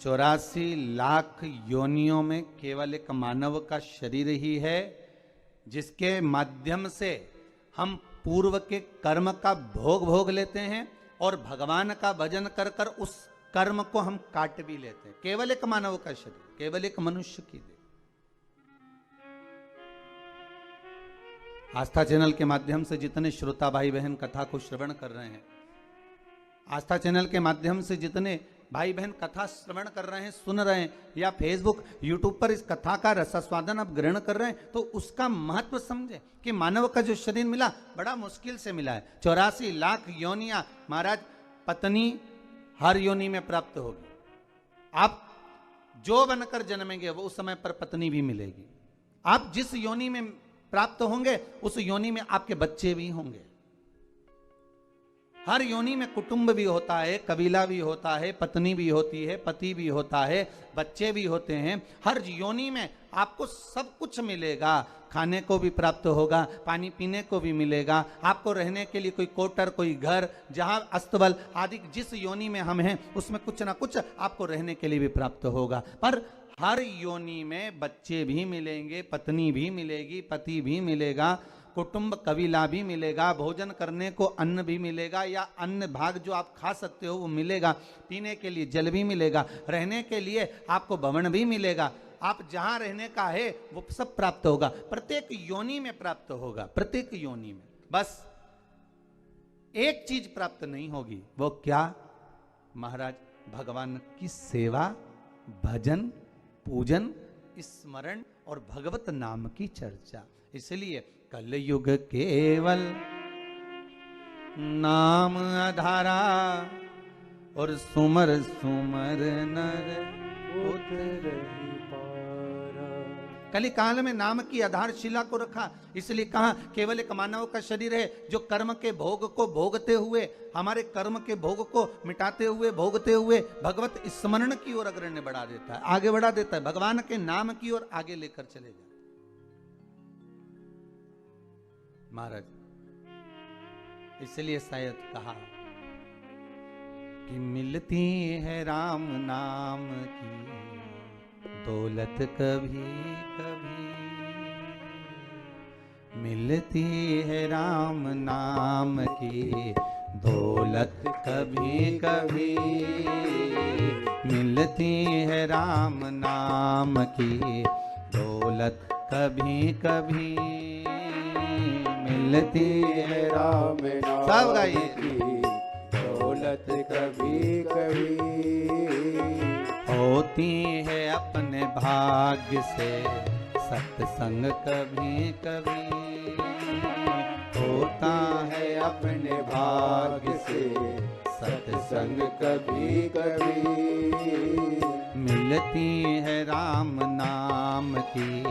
84 लाख योनियों में केवल एक मानव का शरीर ही है जिसके माध्यम से हम पूर्व के कर्म का भोग लेते हैं और भगवान का भजन कर कर उस कर्म को हम काट भी लेते हैं। केवल एक मानव का शरीर, केवल एक मनुष्य की देह। आस्था चैनल के माध्यम से जितने श्रोता भाई बहन कथा को श्रवण कर रहे हैं, आस्था चैनल के माध्यम से जितने भाई बहन कथा श्रवण कर रहे हैं, सुन रहे हैं, या फेसबुक यूट्यूब पर इस कथा का रसास्वादन आप ग्रहण कर रहे हैं, तो उसका महत्व समझे कि मानव का जो शरीर मिला बड़ा मुश्किल से मिला है। 84 लाख योनियां महाराज, पत्नी हर योनि में प्राप्त होगी। आप जो बनकर जन्मेंगे वो उस समय पर पत्नी भी मिलेगी। आप जिस योनि में प्राप्त होंगे उस योनि में आपके बच्चे भी होंगे। हर योनि में कुटुंब भी होता है, कबीला भी होता है, पत्नी भी होती है, पति भी होता है, बच्चे भी होते हैं। हर योनि में आपको सब कुछ मिलेगा। खाने को भी प्राप्त होगा, पानी पीने को भी मिलेगा, आपको रहने के लिए कोई क्वार्टर, कोई घर, जहां अस्तबल आदि जिस योनि में हम हैं उसमें कुछ ना कुछ आपको रहने के लिए भी प्राप्त होगा। पर हर योनि में बच्चे भी मिलेंगे, पत्नी भी मिलेगी, पति भी मिलेगा, कुटुंब कबीला भी मिलेगा, भोजन करने को अन्न भी मिलेगा, या अन्न भाग जो आप खा सकते हो वो मिलेगा, पीने के लिए जल भी मिलेगा, रहने के लिए आपको भवन भी मिलेगा। आप जहां रहने का है वो सब प्राप्त होगा, प्रत्येक योनि में प्राप्त होगा, प्रत्येक योनि में। बस एक चीज प्राप्त नहीं होगी, वो क्या महाराज? भगवान की सेवा, भजन, पूजन, स्मरण और भगवत नाम की चर्चा। इसलिए कलयुग केवल नाम आधारा और सुमर सुमर नर उतरहि पारा। कली काल में नाम की आधारशिला को रखा, इसलिए कहा केवल एक मानव का शरीर है जो कर्म के भोग को भोगते हुए, हमारे कर्म के भोग को मिटाते हुए, भोगते हुए भगवत स्मरण की ओर अग्रण्य बढ़ा देता है, आगे बढ़ा देता है, भगवान के नाम की ओर आगे लेकर चले जाए। महाराज इसलिए शायद कहा कि मिलती है राम नाम की दौलत कभी कभी, मिलती है राम नाम की दौलत कभी कभी, मिलती है राम नाम की दौलत कभी कभी, मिलती है राम नाम सब गाइए। की दौलत कभी कभी, होती है अपने भाग्य से सत्संग कभी कभी, होता है अपने भाग्य से सत्संग कभी कभी, मिलती है राम नाम की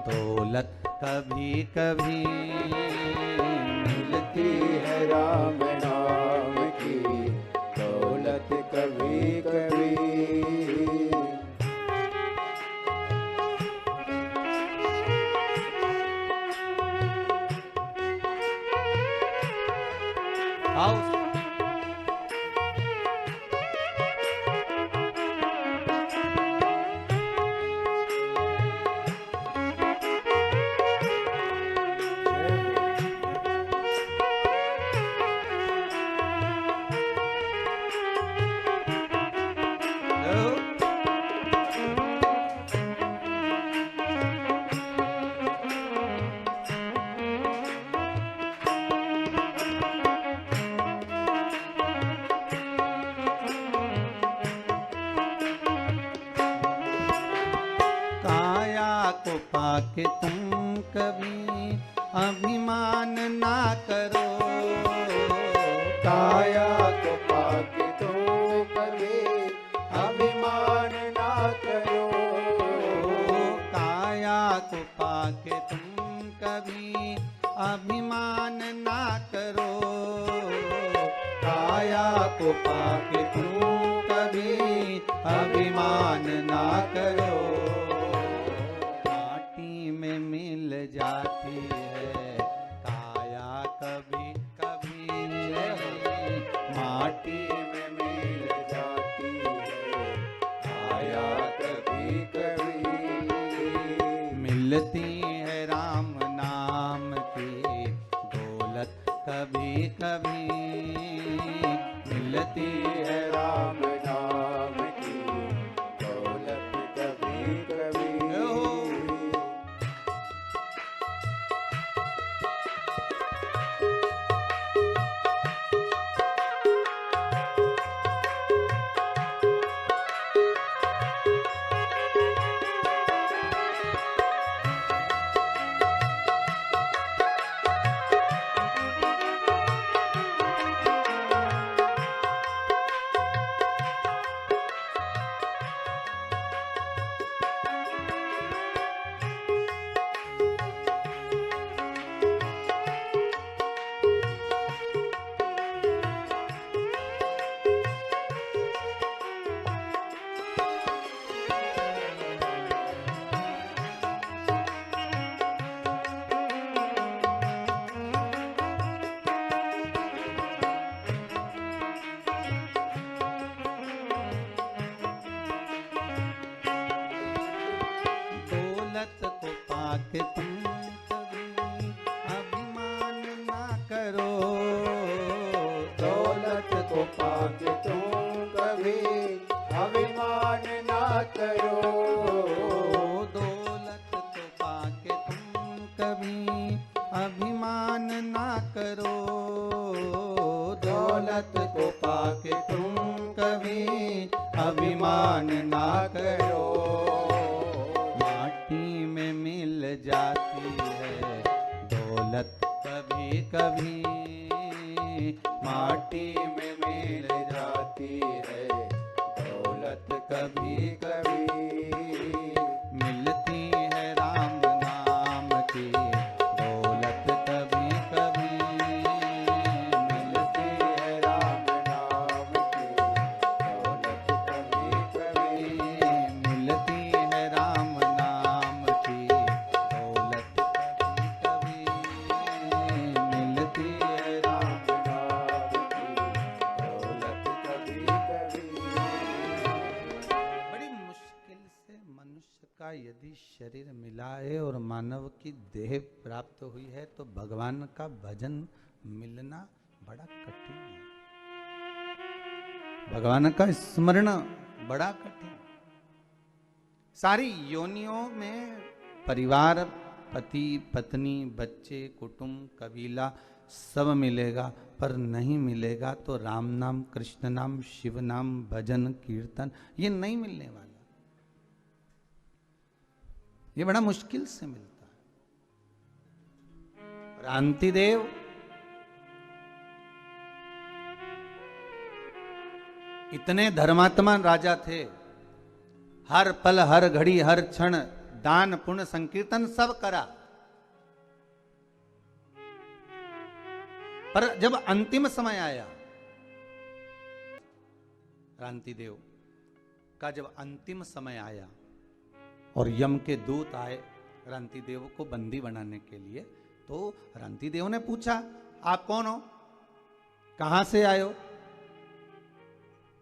दौलत कभी कभी, मिलती है राम नाम की दौलत कभी कभी। आओ पाके तुम कभी अभिमान ना करो। काया को पाके तुम कभी अभिमान ना करो। काया को पाके तुम कभी अभिमान ना करो। काया को पाके तुम कभी अभिमान ना करो। माटी में मिल जाती है काया कभी कभी। माटी में मिल जाती है काया कभी कभी। मिलती है राम नाम की दौलत कभी कभी। मिलती है राम नाम की दौलत कभी कभी। दौलत को पाके तुम कभी अभिमान ना करो। दौलत को पाके तुम कभी अभिमान ना करो। दौलत को पाके तुम कभी अभिमान ना करो। दौलत को पाके तुम कभी अभिमान ना करो। माटी में मिल जाती है दौलत कभी कभी। माटी में मिल जाती है दौलत कभी कभी। मिलती है राम नाम की दौलत कभी कभी। मिलती है राम नाम की दौलत कभी कभी। मिलती है राम नाम की दौलत कभी कभी। मिलती है राम नाम की दौलत कभी कभी। बड़ी मुश्किल से मनुष्य का यदि शरीर मिला है और मानव की देह प्राप्त हुई है तो भगवान का भजन मिलना बड़ा कठिन है। भगवान का स्मरण बड़ा कठिन। सारी योनियों में परिवार, पति पत्नी, बच्चे, कुटुंब, कबीला सब मिलेगा, पर नहीं मिलेगा तो राम नाम, कृष्ण नाम, शिव नाम, भजन, कीर्तन ये नहीं मिलने वाला। ये बड़ा मुश्किल से मिलता है। क्रांतिदेव इतने धर्मात्मा राजा थे, हर पल हर घड़ी हर क्षण दान पुण्य संकीर्तन सब करा, पर जब अंतिम समय आया क्रांतिदेव का, जब अंतिम समय आया और यम के दूत आए क्रांतिदेव को बंदी बनाने के लिए, तो क्रांतिदेव ने पूछा आप कौन हो, कहां से आए हो?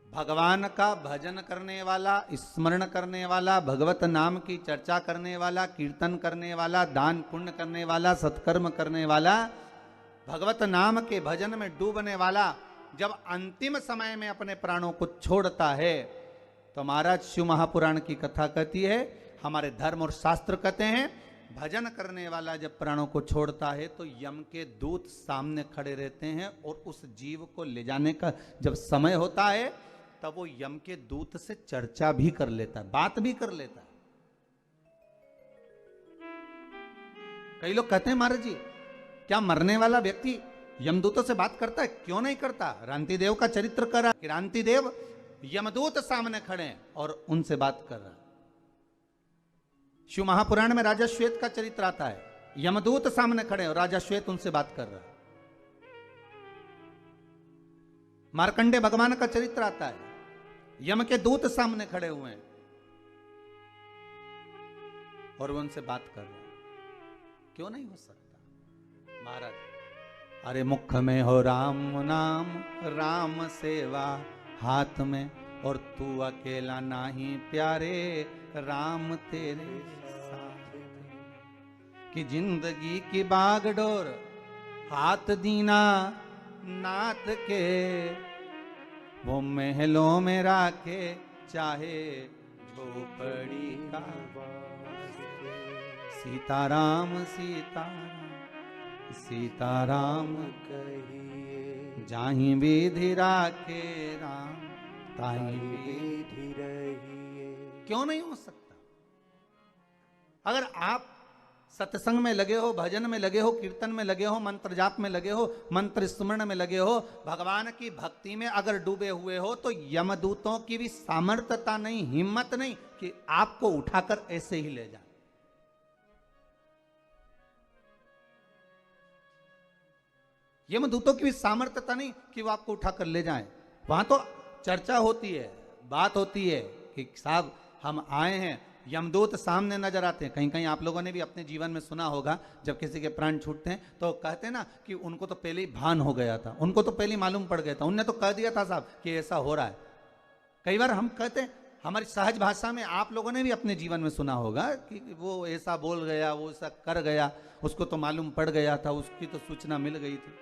भगवान का भजन करने वाला, स्मरण करने वाला, भगवत नाम की चर्चा करने वाला, कीर्तन करने वाला, दान पुण्य करने वाला, सत्कर्म करने वाला, भगवत नाम के भजन में डूबने वाला जब अंतिम समय में अपने प्राणों को छोड़ता है, तो महाराज शिव महापुराण की कथा कहती है, हमारे धर्म और शास्त्र कहते हैं, भजन करने वाला जब प्राणों को छोड़ता है तो यम के दूत सामने खड़े रहते हैं और उस जीव को ले जाने का जब समय होता है तब वो यम के दूत से चर्चा भी कर लेता है, बात भी कर लेता है। कई लोग कहते हैं महाराज जी क्या मरने वाला व्यक्ति यमदूतों से बात करता है? क्यों नहीं करता? रांति देव का चरित्र कर रहा कि रांति देव यमदूत सामने खड़े हैं और उनसे बात कर रहा। शिव महापुराण में राजा श्वेत का चरित्र आता है, यमदूत सामने खड़े और राजा श्वेत उनसे बात कर रहा। मार्कंडे भगवान का चरित्र आता है, यम के दूत सामने खड़े हुए हैं और वो उनसे बात कर रहे हैं। क्यों नहीं हो सकता? महाराज, अरे मुख में हो राम नाम, राम सेवा हाथ में, और तू अकेला नाही प्यारे, राम तेरे साथ। कि जिंदगी की बागडोर हाथ दीना नाथ के, वो महलों में राखे चाहे झोपड़ी का। सीताराम सीताराम सीताराम कहिए, जाहि विधि राखे राम, ताहि विधि रहिए। क्यों नहीं हो सकता? अगर आप सत्संग में लगे हो, भजन में लगे हो, कीर्तन में लगे हो, मंत्र जाप में लगे हो, मंत्र स्मरण में लगे हो, भगवान की भक्ति में अगर डूबे हुए हो, तो यमदूतों की भी सामर्थ्यता नहीं, हिम्मत नहीं कि आपको उठाकर ऐसे ही ले जाए। यमदूतों की भी सामर्थ्यता नहीं कि वो आपको उठाकर ले जाएं। वहां तो चर्चा होती है, बात होती है कि साहब हम आए हैं, यमदूत सामने नजर आते हैं। कहीं कहीं आप लोगों ने भी अपने जीवन में सुना होगा, जब किसी के प्राण छूटते हैं तो कहते हैं ना कि उनको तो पहले ही भान हो गया था, उनको तो पहले ही मालूम पड़ गया था, उनने तो कह दिया था साहब कि ऐसा हो रहा है। कई बार हम कहते हैं, हमारी सहज भाषा में आप लोगों ने भी अपने जीवन में सुना होगा कि वो ऐसा बोल गया, वो ऐसा कर गया, उसको तो मालूम पड़ गया था, उसकी तो सूचना मिल गई थी।